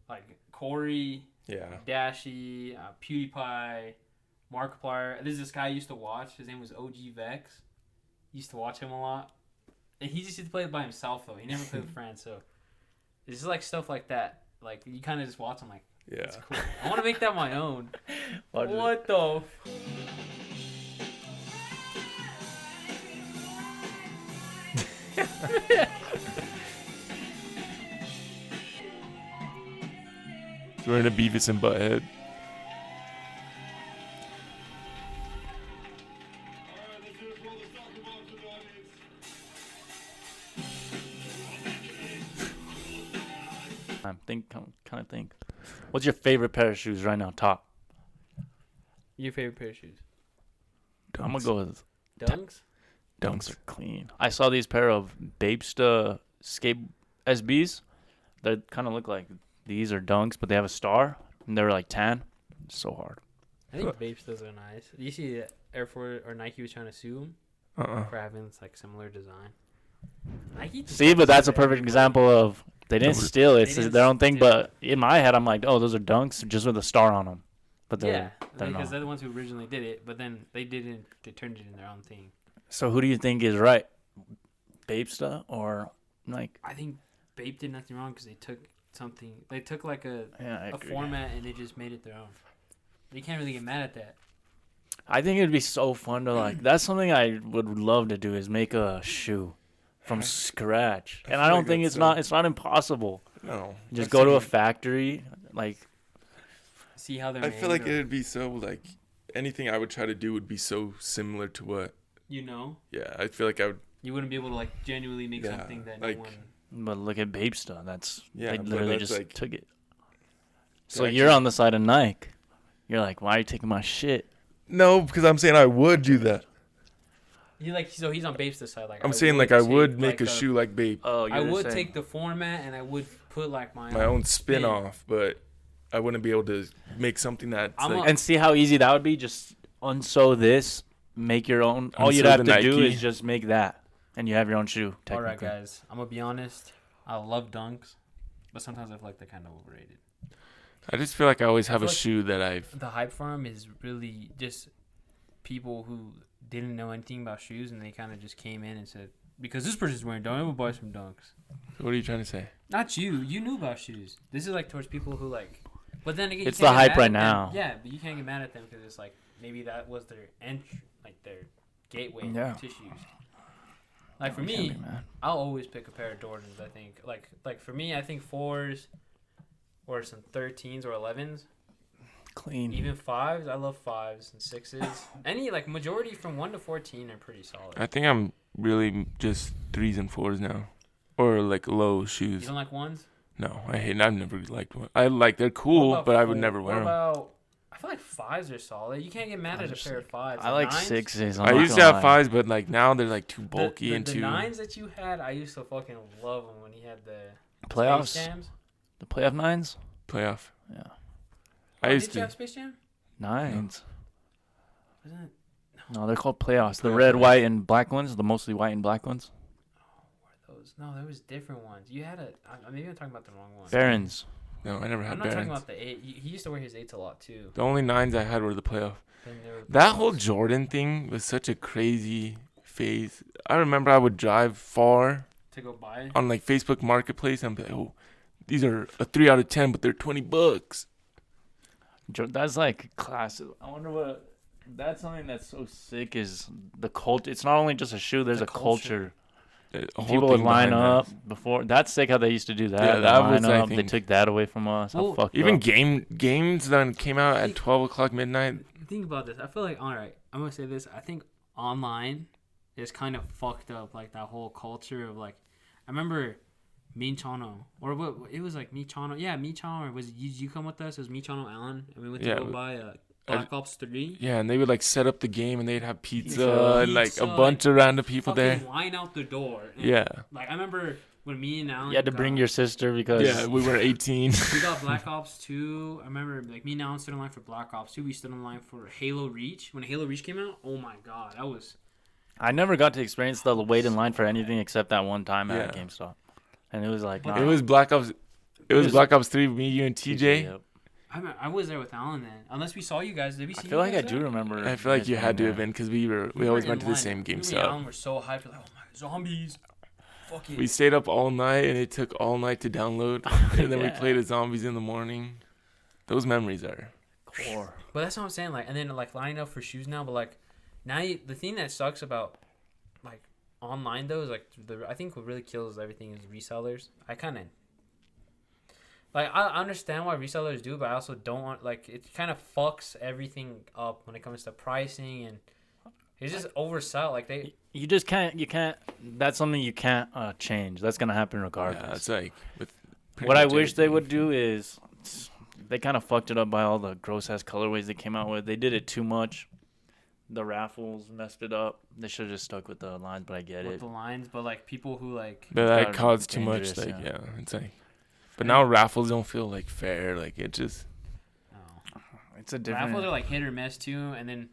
like Corey, Yeah. Dashy, PewDiePie, Markiplier. There's this guy I used to watch. His name was OG Vex. Used to watch him a lot. And he just used to play it by himself, though. He never played with friends. So it's just like stuff like that. Like, you kind of just watch him like, Yeah. it's cool. I want to make that my own. Watch it. What the... We're in a Beavis and Butthead. trying to think. What's your favorite pair of shoes right now? Top. Your favorite pair of shoes? I'm gonna go with Dunks? Dunks are clean. I saw these pair of Bapesta skate SBs. They kind of look like these are Dunks, but they have a star, and they're like tan. So hard. I think Bapestas are nice. You see Air Force or Nike was trying to sue them for having this like similar design. Nike See, but that's a perfect everybody. example of they didn't steal it. It's didn't their own thing. steal But in my head, I'm like, oh, those are Dunks just with a star on them. But Yeah, they're because not. they're the ones who originally did it, but then they didn't. They turned it in their own thing. So who do you think is right? Bapesta or Nike? I think Bape did nothing wrong because they took something. They took like a Yeah, I agree. format and they just made it their own. You can't really get mad at that. I think it'd be so fun to like. That's something I would love to do is make a shoe from scratch. And I feel don't like think that's it's not impossible. No. Just I've go to seen a it. factory, like See how they're I made. feel like or- it'd be so like anything I would try to do would be so similar to what. you know, Yeah, I feel like I would. you wouldn't be able to like genuinely make Yeah, something that like- no one. but look at Bapesta. That's Yeah, they but literally that's just like- took it. So actually- you're on the side of Nike. You're like, why are you taking my shit? No, because I'm saying I would do that. You like so he's on Bape's side. Like I'm saying like I would take, make like, a shoe like Bape, Oh, I would take the format and I would put like my own spin off, but I wouldn't be able to make something that's I'm like. And see how easy that would be. Just unsew this, make your own. All you'd Unsew have the to do Nike. is just make that, and you have your own shoe. All right, Technically. guys. I'm gonna be honest. I love Dunks, but sometimes I feel like they're kind of overrated. I just feel like I always have a feel like- shoe that I've. The hype for them is really just people who didn't know anything about shoes and they kind of just came in and said, because this person's wearing Dunks, I'm gonna buy some Dunks. What are you trying to say? Not you. You knew about shoes. This is like towards people who like. But then again, you It's can't the get hype mad right at them. now. Yeah, but you can't get mad at them because it's like maybe that was their entry, like their gateway Yeah. to shoes. Like for Can't me, be mad. I'll always pick a pair of Jordans. I think like for me, I think 4s or some 13s or 11s, Clean. even 5s. I love 5s and 6s. Any like majority from 1 to 14 are pretty solid. I think I'm really just 3s and 4s now, or like low You shoes. don't like 1s? No, I hate. I've never liked one. I like they're cool, What about but I would four- never what wear them. about? I feel like 5s are solid. You can't get mad at a 5s are pair of 5s. I like 9s? 6s. I'm I not used to gonna have lie. 5s, but like now they're like too bulky the, and the too 9s that you had, I used to fucking love them when he had the Playoffs. Space Jams. The playoff nines. playoff. Yeah. I Oh, used did you to. have Space Jam? Nines. Wasn't it? No, they're called playoffs. The Playoff red, nines. white, and black ones. The mostly white and black ones. Those? No, there was different ones. You had a. Maybe I'm talking about the wrong one. Barons. No, I never I'm had not talking Barons. about the 8. He used to wear his 8s a lot too. The only 9s I had were the playoff. Then there were That whole playoffs. Jordan thing was such a crazy phase. I remember I would drive far to go buy. on like Facebook Marketplace and be like, oh, these are a 3 out of 10, but they're $20. That's like classic. I wonder what. That's something that's so sick is the culture. It's not only just a shoe. There's The a culture. A whole People would thing line behind up that. before. That's sick how they used to do that. Yeah, They'd that line was, I up. They think- took that away from us. How Well, fucked Even up. games that came out at 12 o'clock midnight. Think about this. I feel like, all right, I'm gonna say this. I think online is kind of fucked up. Like that whole culture of like, I remember Michano or what? It was like Michano. Yeah, Michano. Or was you come with us? It was Michano Allen, and we went to Yeah, go buy Black Ops 3. Yeah, and they would like set up the game and they'd have pizza Pizza. and like Pizza, a bunch of random people there. Fucking line out the door. And, Yeah. Like I remember when me and Alan. You had to bring got- your sister because Yeah, we were 18. We got Black Ops 2. I remember like me and Alan stood in line for Black Ops 2. We stood in line for Halo Reach. When Halo Reach came out, oh my god, that was. I never got to experience the wait in line for anything except that one time at Yeah. GameStop, and it was like But nah. It was Black Ops. It was was- Black Ops 3, me, you, and TJ. Yep. I was there with Alan then. Unless we saw you guys. Did we see I you feel like I guys do there? remember. I feel like guys you had to being have there. been because we were always in went to the line. same Me and GameStop. Alan were so hyped. We're like, oh my, zombies. Fuck it. We stayed up all night and it took all night to download. And then we Yeah. played as zombies in the morning. Those memories are. Core. But that's what I'm saying. Like, and then like lining up for shoes now. But like, now the thing that sucks about like online though is like I think what really kills everything is resellers. I kind of like I understand why resellers do, but I also don't want like it kind of fucks everything up when it comes to pricing and it's just oversell. Like they You just can't. You can't. That's something you can't change. That's gonna happen Yeah, regardless. it's like with pretty What I much wish they everything. would do is They kind of fucked it up by all the gross ass colorways they came out with. They did it too much. The raffles messed it up. They should have just stuck with the lines, but I get with it. the lines, but like people who like. But that It's caused too much. dangerous, Like, yeah. it's like. But now raffles don't feel like fair. Like it just. Oh. It's a different. Raffles are like hit or miss too, and then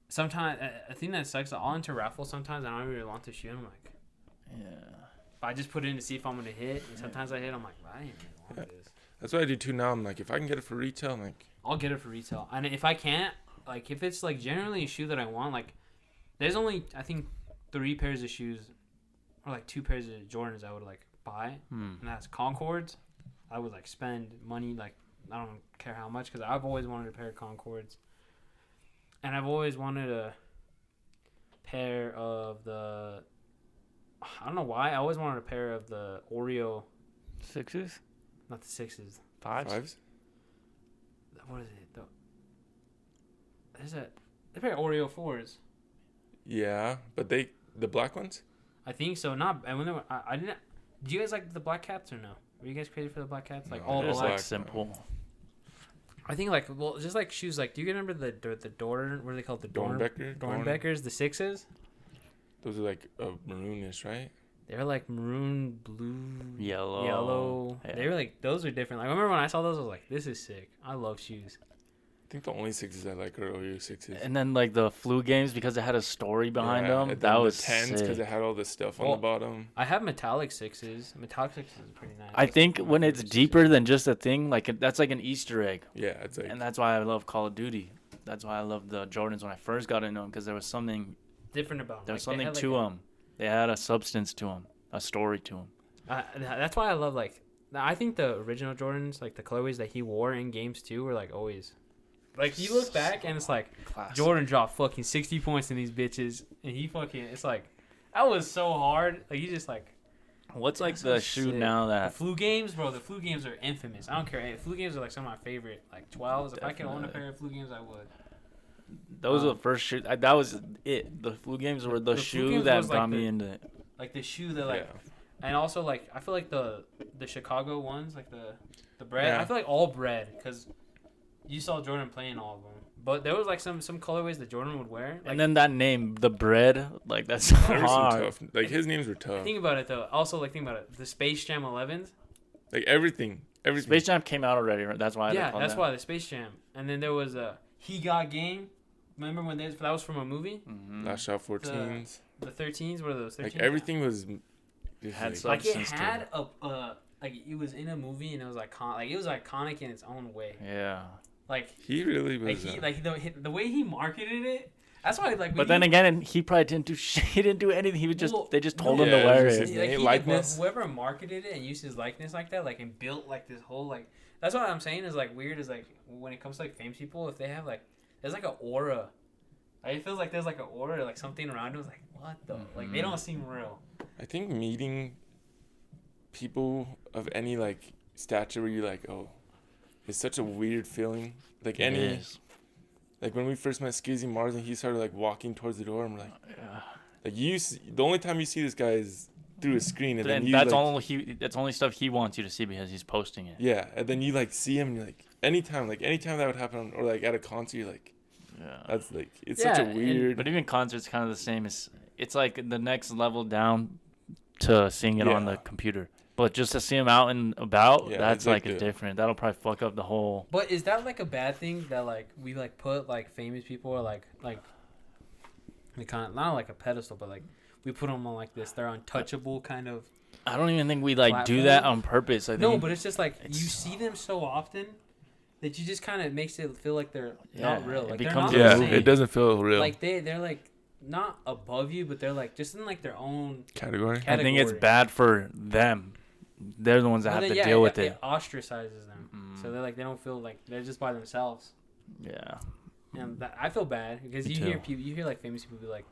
sometimes I think that sucks. I'll enter raffles sometimes. I don't really want to shoot. I'm like, Yeah. I just put it in to see if I'm gonna hit, and sometimes I hit. I'm like, I didn't really want this. That's what I do too now. I'm like, if I can get it for retail, I'm like, I'll get it for retail, and if I can't, like, if it's like generally a shoe that I want, like, there's only I think 3 pairs of shoes, or like 2 pairs of Jordans I would like buy, and that's Concords. I would like spend money, like I don't care how much, because I've always wanted a pair of Concords, and I've always wanted a pair of the. I don't know why. I always wanted a pair of the Oreo, 6s? not the 6s. 5s. What is it? There's a pair of Oreo 4s. Yeah, but the black ones. I think so. Not. And when they were, I didn't. Do you guys like the black cats or no? Were you guys crazy for the black cats? Like No, all I just black. Like simple. I think like just like shoes. Like, do you remember the Dorn? What are they called? The Dornbecker. Dornbeckers, the 6s. Those are like maroonish, right? They're like maroon, blue, Yellow. Yeah. They were like, those are different. Like I remember when I saw those, I was like, this is sick. I love shoes. I think the only 6s I like are Oreo 6s. And then like the flu games, because it had a story behind them. and That then was the 10s because sick. it had all the stuff on Well, the bottom. I have metallic 6s. Metallic 6s is pretty nice. I think That's when my it's favorite deeper than just a thing, like that's like an Easter egg. Yeah, it's like And that's why I love Call of Duty. That's why I love the Jordans when I first got into them, because there was something different about them. There was Like, they something had, to like, them. They had a substance to them, a story to them. That's why I love like. I think the original Jordans, like the colorways that he wore in games too, were like always. Like you look back and it's like Jordan dropped fucking 60 points in these bitches, and he fucking it's like that was so hard. Like he just like. What's like That's the so shoe sick. now The that flu games, bro. The flu games are infamous. I don't care. Hey, flu games are like some of my favorite. Like 12s. If I could own a Definitely. pair of flu games, I would. those were the first shoe? That was it. The flu games were the The flu shoe games that was, like, got me the- into it. Like the shoe that like, yeah. and also like I feel like the Chicago ones, like the bread. Yeah. I feel like all bread because you saw Jordan playing all of them. But there was like some colorways that Jordan would wear. Like, And then that name, the bread, like that's There were some hard. tough. Like his names were tough. think about it though. Also like think about it. The Space Jam 11s. Like everything. Space Jam came out already, right? That's why. Yeah, they called that's that. why the Space Jam. And then there was a He Got Game. Remember when that was from a movie? Mhm. Last Shot 14s. The 13s. What are those? 13s? Like everything was. Just Had like, some- Like it substance to had like it was in a movie and it was like it was iconic in its own way. Yeah. Like he really was. the way he marketed it. That's why like. But then again, he probably didn't do shit. He didn't do anything. He was just Well, they just no. told him Yeah, to wear it was it. just his name, likeness. Whoever marketed it and used his likeness like that, like and built like this whole like. That's what I'm saying is like weird is like when it comes to like famous people, if they have like there's like an aura. Like, it feels like there's like an aura, like something around them. It's like what the like they don't seem real. I think meeting people of any like stature where you're like, oh, it's such a weird feeling. Like It any, is. like when we first met Skizzy Mars and he started like walking towards the door, I'm like, Yeah. like the only time you see this guy is through a screen, and then And you that's like, that's only stuff he wants you to see because he's posting it. yeah, and then you like see him, and you're like anytime that would happen, or like at a concert, you're like, Yeah. that's like it's such Yeah, a and- weird. But even concerts kind of the same. It's like the next level down to seeing it on the Yeah. computer. But just to see him out and about, Yeah, that's it's like like a the- different. That'll probably fuck up the whole. But is that like a bad thing that like we like put like famous people or like they kind of not like a pedestal, but like we put them on like this they're untouchable kind of. I don't even think we like do that Platform? on purpose. I think. No, but it's just like it's- you see them so often that you just kind of makes it feel like they're Yeah, not real. it Like they're becomes not a the yeah, movie. same. it doesn't feel real. Like they're like not above you, but they're like just in like their own. Category. I think it's category. bad for them. They're the ones that Well, have then, to yeah, deal with it it. ostracizes them, so they're like they don't feel like they're just by themselves. Yeah. And I feel bad because Me you hear too. people, you hear like famous people be like,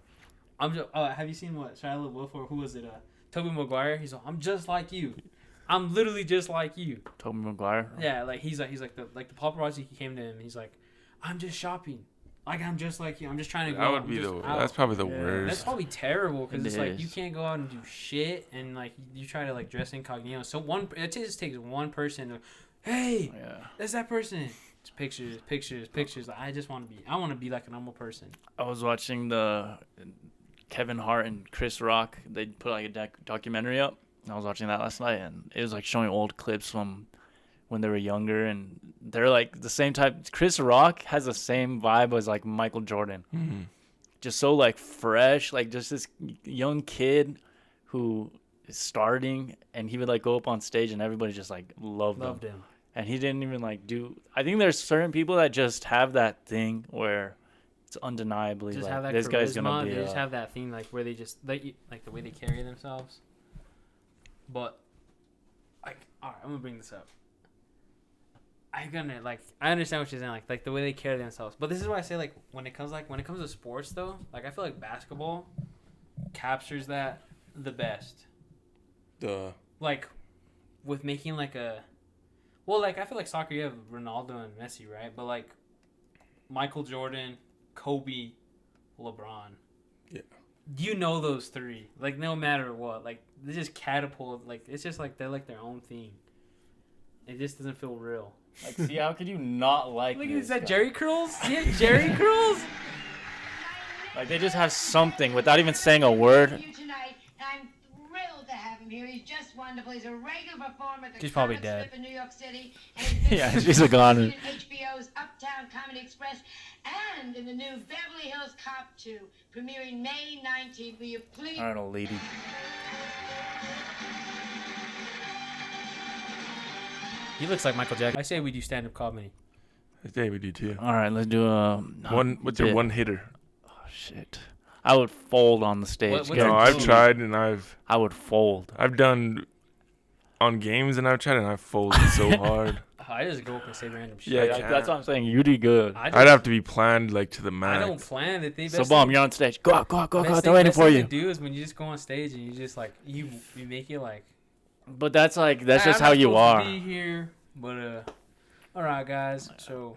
"I'm just." Have you seen what Shia LaBeouf or who was it? Toby Maguire. He's like, "I'm just like you. I'm literally just like you." Tobey Maguire. Yeah, like he's like the paparazzi came to him. He's like, "I'm just shopping. Like I'm just like you. I'm just trying to go." That would I'm be just the. out." That's probably the Yeah. worst. That's probably terrible because It it's like you is. can't go out and do shit, and like you try to like dress incognito. So it just takes one person to hey, Yeah. that's that person. It's pictures. I want to be like a normal person. I was watching the Kevin Hart and Chris Rock. They put like a documentary up. I was watching that last night, and it was like showing old clips from when they were younger, and they're like the same type. Chris Rock has the same vibe as like Michael Jordan. Mm-hmm. Just so like fresh, like just this young kid who is starting, and he would like go up on stage and everybody just like loved him. And he didn't even like do. I think there's certain people that just have that thing where it's undeniably Just like have that this charisma. guy's gonna be. They just have that thing like where they just like the way they carry themselves. But like, all right, I'm gonna bring this up. I understand what you're saying, like the way they carry themselves. But this is why I say like when it comes to sports though, like I feel like basketball captures that the best. Like with making like like I feel like soccer you have Ronaldo and Messi, right? But like Michael Jordan, Kobe, LeBron. Yeah. You know those three. Like no matter what, like they just catapult. Like it's just like they're like their own thing. It just doesn't feel real. Like, see, how could you not like? Look, this is that guy? Jerry curls? Yeah, Jerry curls. Like they just have something without even saying a word. I'm thrilled to have him here. He's just wonderful. He's a regular performer at the She's probably Comic dead. Strip in New York City. And he's been Yeah, she's a goner. in HBO's Uptown Comedy Express and in the new Beverly Hills Cop 2, premiering May 19th. Will you please? I don't know, lady. He looks like Michael Jackson. I say we do stand-up comedy. Yeah, we do too. All right, let's do a What's your one hitter? Oh shit! I would fold on the stage. What's No, your I've two? tried and I've I would fold. done on games and I've tried and I've folded so hard. I just go up and say random shit. Yeah, Like, that's what I'm saying. You do good. I'd have to be planned like to the I max. don't plan the thing. So, Bomb, you're on stage. Go out. Best They're thing- waiting best for thing you. to do is when you just go on stage and you just like you make it like. But that's like that's "Hey, just I'm how not you supposed are. to be here, but all right, guys. So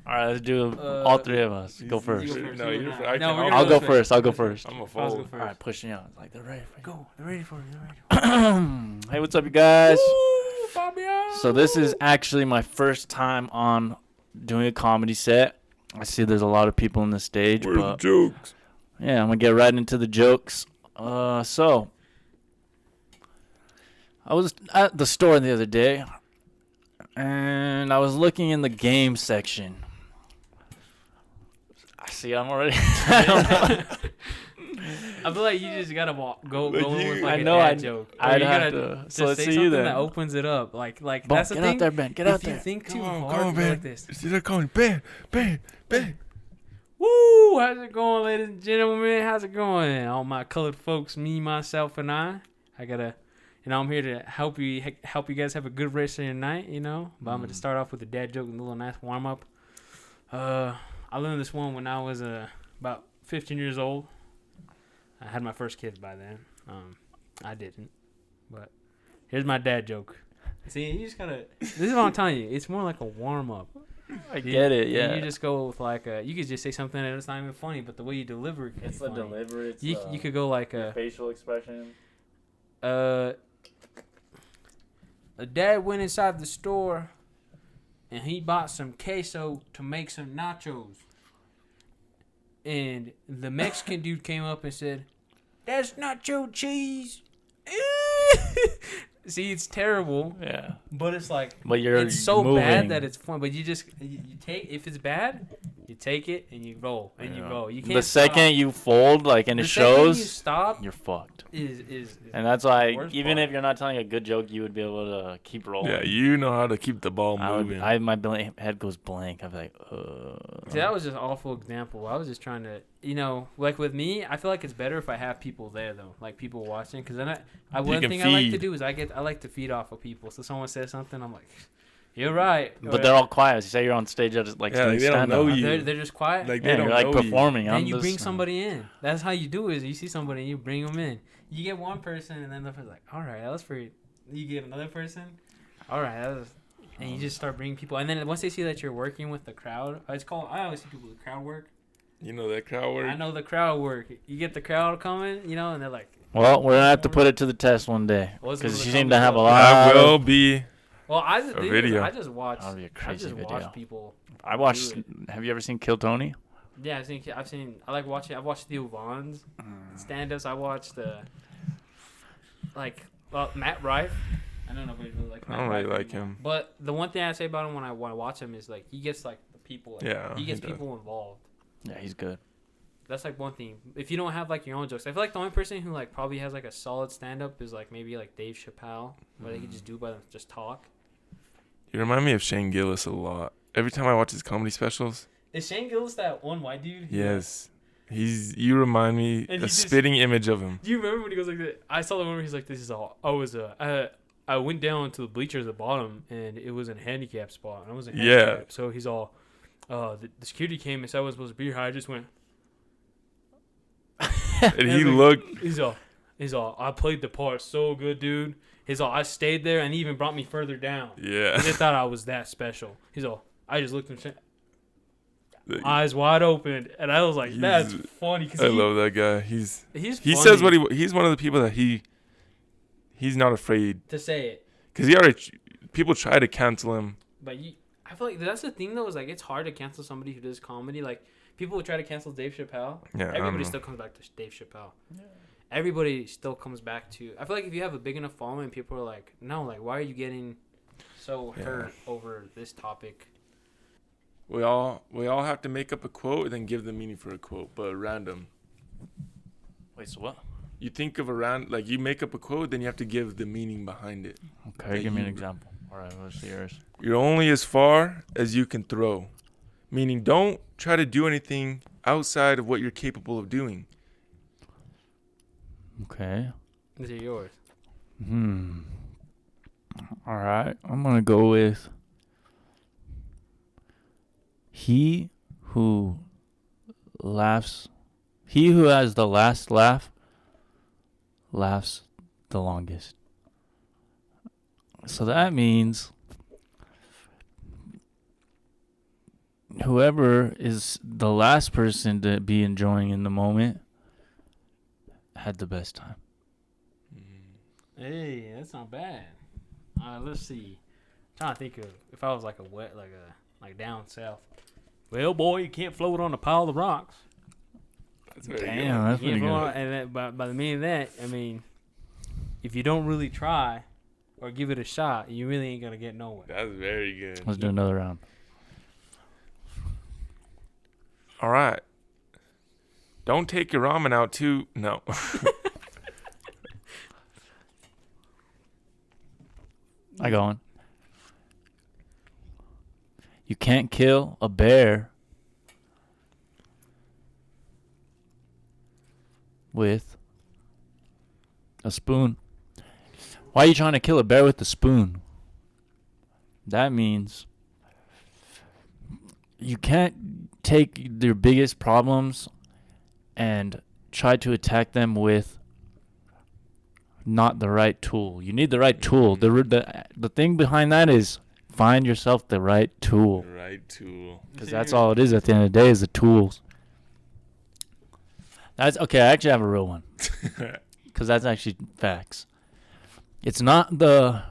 All right, let's do all three of us. Go You first. go first. No, You you're go fir- now. I No, can- we're gonna I'll go go first. I'll go first. first. I'm a I'll go fold. first. All right, push me out. Like they're ready for you. Go. They're ready for you. They're ready. Hey, what's up, you guys? Woo, Fabio. So this is actually my first time on doing a comedy set. I see there's a lot of people on the stage, Where's the but jokes? yeah, I'm gonna get right into the jokes. So I was at the store the other day, and I was looking in the game section. I see I'm already. I feel like you just gotta go Like in you- with like I a know, dad I'd- joke. Or I'd you have gotta to. just So let's say see you something then. that opens it up. Like Boom, that's the get thing. out there, Ben. Get out If you there. think too Come on, hard, come on, you're Ben. like this. See that coming? Ben. Woo! How's it going, ladies and gentlemen? How's it going? All my colored folks, me, myself, and I gotta, I'm here to help you guys have a good rest of your night, But I'm gonna start off with a dad joke and a little nice warm up. I learned this one when I was about 15 years old. I had my first kids by then. I didn't, but here's my dad joke. See, you just gotta. This is what I'm telling you. It's more like a warm up. I get it. Yeah. You just go with like you could just say something and it's not even funny, but the way you deliver it can It's be the funny. delivery. It's You could go like facial expression. a dad went inside the store and he bought some queso to make some nachos. And the Mexican dude came up and said, "That's nacho cheese." See, it's terrible, Yeah. but it's like But it's so moving. bad that it's fun. But you take if it's bad, you take it and you roll and you Yeah. roll. You can't. The second you fold, like, and it the second shows, you stop you're fucked. is And that's why, worst even part. if you're not telling a good joke, you would be able to keep rolling. Yeah, you know how to keep the ball moving. My head goes blank. I'd be like, See, that was just an awful example. I was just trying to, like with me, I feel like it's better if I have people there though, like people watching, because then one can thing I like to feed. do is I like to feed off of people. So someone says something, I'm like, "You're right," But they're all quiet. You say you're on stage, just like Yeah, doing they don't stand know up. you. They're just quiet. Like they Yeah, don't you're like know performing. And I'm you bring just- somebody in. That's how you do it. Is you see somebody and you bring them in. You get one person and then the person's like, "All right, that was pretty." You get another person, "All right, that was," and you just start bringing people. And then once they see that you're working with the crowd, I always see people with crowd work. You know that crowd work. I know the crowd work. You get the crowd coming, and they're like, Well, we're gonna have to put it to the test one day What's because gonna you come seem to have a up? lot. I will be. Well, video. I just watch. That'd be a I crazy just video. watch people. I watched. do Have you ever seen Kill Tony? Yeah, I've seen. I like watching. I've watched Theo Vaughn's stand-ups. I watched Matt Rife. I don't know if you really like. I Matt don't really Rife like anymore. him. But the one thing I say about him when I watch him is like he gets like the people. Like, Yeah, he gets he does. people involved. Yeah, he's good. That's like one thing. If you don't have like your own jokes, I feel like the only person who like probably has like a solid stand-up is like maybe like Dave Chappelle, where they can just do by them, just talk. You remind me of Shane Gillis a lot. Every time I watch his comedy specials. Is Shane Gillis that one white dude? Yes. You remind me And a he just- spitting image of him. Do you remember when he goes like that? I saw the one where he's like, "This is all." I went down to the bleachers at the bottom, and it was in a handicap spot. And I was in handicap. Yeah. So he's all, the security came and said I was supposed to be here. I just went. And he like, looked. He's all. I played the part so good, dude. He's all. I stayed there, and he even brought me further down. Yeah. They thought I was that special. He's all. I just looked at him, eyes wide open, and I was like, "That's funny." Cause I love that guy. He funny says what he's one of the people that he's not afraid, to say it. because people try to cancel him. But I feel like that's the thing though. Is like it's hard to cancel somebody who does comedy. Like people would try to cancel Dave Chappelle. Yeah, I don't Everybody know. still comes back to Dave Chappelle. Yeah. Everybody still comes back to. I feel like if you have a big enough following, people are like, no, like why are you getting so hurt over this topic? We all have to make up a quote and then give the meaning for a quote, but random. Wait, so what? You think of you make up a quote, then you have to give the meaning behind it. Okay, Like give me an you- example. All right, what's yours? You're only as far as you can throw. Meaning, don't try to do anything outside of what you're capable of doing. Okay. These are yours. All right, I'm gonna go with he who has the last laugh laughs the longest. So that means whoever is the last person to be enjoying in the moment had the best time. Hey, that's not bad. Let's see. I'm trying to think of if I was like like down south. Well, boy, you can't float on a pile of rocks. That's very Damn, that's You pretty can't float good. on, and that, by the meaning of that, I mean, if you don't really try or give it a shot, you really ain't gonna get nowhere. That's very good. Let's do another round. All right. Don't take your ramen out too. No. I go on. You can't kill a bear with a spoon. Why are you trying to kill a bear with a spoon? That means you can't take your biggest problems and try to attack them with not the right tool. You need the right tool. The thing behind that is find yourself the right tool. Right tool. Because that's all it is at the end of the day is the tools. That's okay. I actually have a real one. Because that's actually facts. It's not the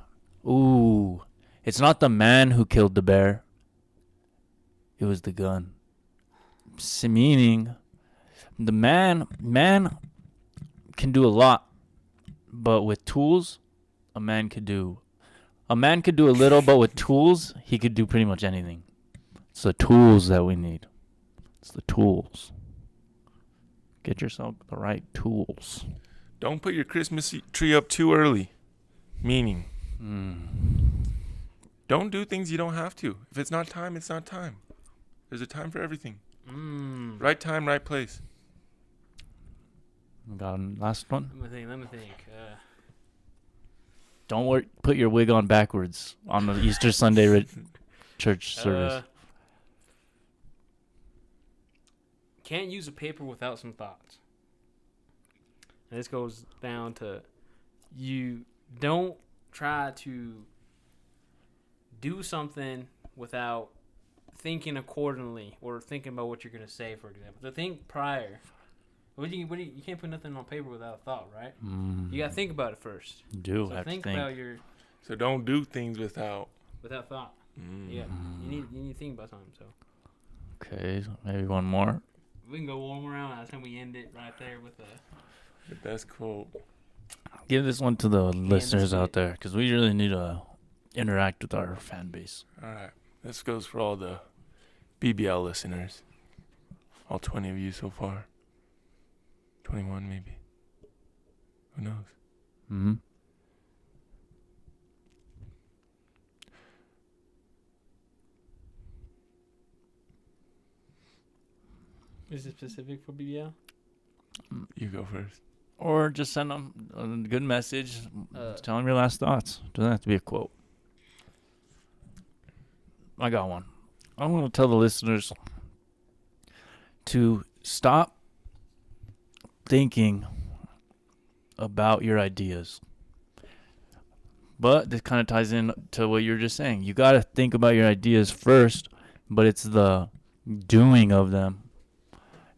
man who killed the bear. It was the gun. Meaning, the man can do a lot, but with tools, a man could do a little, but with tools, he could do pretty much anything. It's the tools that we need. It's the tools. Get yourself the right tools. Don't put your Christmas tree up too early. Meaning, don't do things you don't have to. If it's not time, it's not time. There's a time for everything. Right time, right place. Got a last one. Let me think. Don't put your wig on backwards on the Easter Sunday church service. Can't use a paper without some thoughts. And this goes down to you don't try to do something without thinking accordingly or thinking about what you're going to say, for example. To think prior. You can't put nothing on paper without a thought, right? You got to think about it first. Do So have think to think. about your So don't do things without thought. Yeah, you need to think about something. So Okay, so maybe one more. we can go one more round. That's when we end it right there with the best quote. Give this one to the listeners do out it. there because we really need to interact with our fan base. All right. This goes for all the BBL listeners. All 20 of you so far. 21 maybe. Who knows? Mm-hmm. Is it specific for BBL? You go first. Or just send them a good message. Tell them your last thoughts. Doesn't have to be a quote. I got one. I want to tell the listeners to stop thinking about your ideas. But this kind of ties in to what you were just saying. You got to think about your ideas first, but it's the doing of them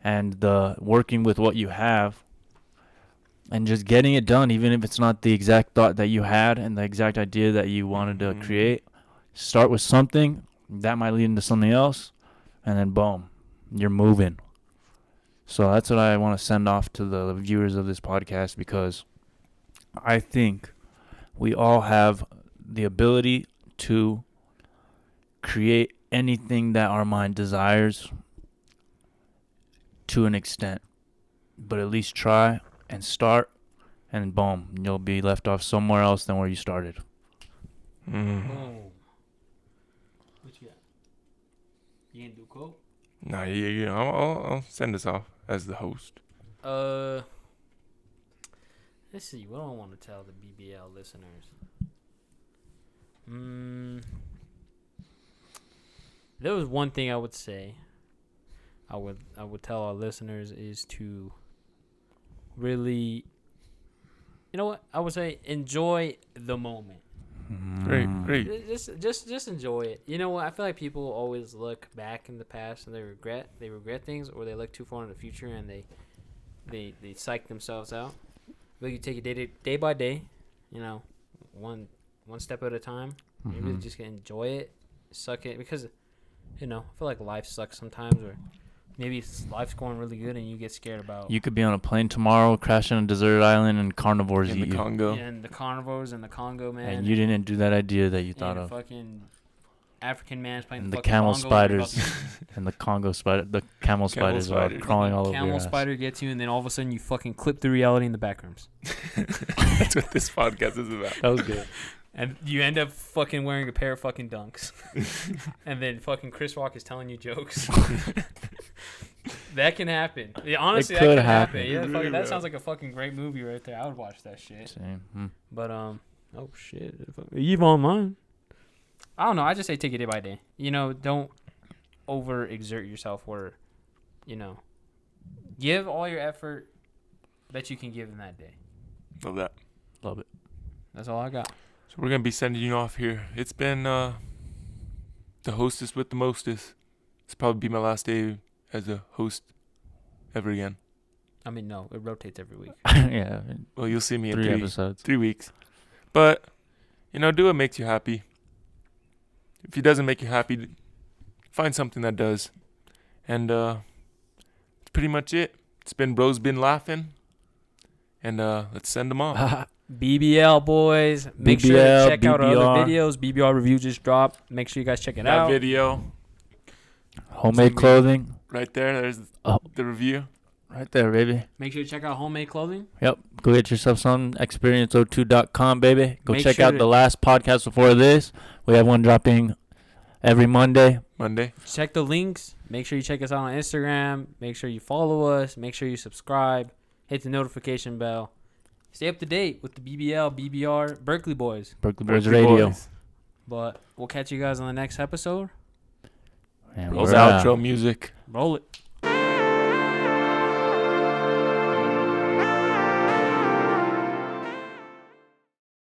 and the working with what you have and just getting it done, even if it's not the exact thought that you had and the exact idea that you wanted to create. Start with something. That might lead into something else. And then, boom, you're moving. So that's what I want to send off to the viewers of this podcast because I think we all have the ability to create anything that our mind desires to an extent. But at least try and start, and boom, you'll be left off somewhere else than where you started. Boom. What you got? You gonna do a quote? Nah, yeah. I'll send us off as the host. Let's see. What do I want to tell the BBL listeners? There was one thing I would say. I would tell our listeners is to really, you know what? I would say enjoy the moment. Great. Just enjoy it. You know what? I feel like people always look back in the past and they regret things, or they look too far in the future and they psych themselves out. But you take it day by day, you know, one step at a time. You really just can enjoy it, suck it, because, you know, I feel like life sucks sometimes, or maybe life's going really good and you get scared about. You could be on a plane tomorrow, crash on a deserted island, and carnivores In eat the you. Congo. And the carnivores in the Congo, man. And you didn't do that idea that you thought and of. fucking African man's playing And the fucking camel bongos spiders about and the Congo spider, the camel spiders are spiders. crawling all over your camel ass. spider gets you, and then all of a sudden you fucking clip through reality in the back rooms. That's what this podcast is about. That was good. And you end up fucking wearing a pair of fucking dunks. And then fucking Chris Rock is telling you jokes. That can happen. Yeah, honestly, It that could can happen. happen. Yeah, Really fucking, that will. sounds like a fucking great movie right there. I would watch that shit. Same. But oh shit, Eve online. I don't know. I just say take it day by day. You know, don't overexert yourself. Where, you know, give all your effort that you can give in that day. Love that. Love it. That's all I got. So we're going to be sending you off here. It's been the hostess with the mostest. It's probably be my last day as a host ever again. I mean, no, it rotates every week. Yeah. Well, you'll see me in 3 3 episodes. 3 weeks. But, you know, do what makes you happy. If it doesn't make you happy, find something that does. And that's pretty much it. It's been Bros Been Laughing. And let's send them off. BBL boys, make sure to BBL, check out our other BBR. videos. BBR review just dropped. Make sure you guys check it That out. video Homemade clothing. right there. There's Oh. the review. Right there, baby. Make sure to check out Homemade Clothing. Yep. Go get yourself some. Experience02.com, baby. Go Make check sure out to- the last podcast before this. We have one dropping every Monday. Monday. Check the links. Make sure you check us out on Instagram. Make sure you follow us. Make sure you subscribe. Hit the notification bell. Stay up to date with the BBL, BBR, Berkeley Boys. Berkeley Boys Berkeley Radio. Boys. But we'll catch you guys on the next episode. And Rolls we're out. outro music. Roll it.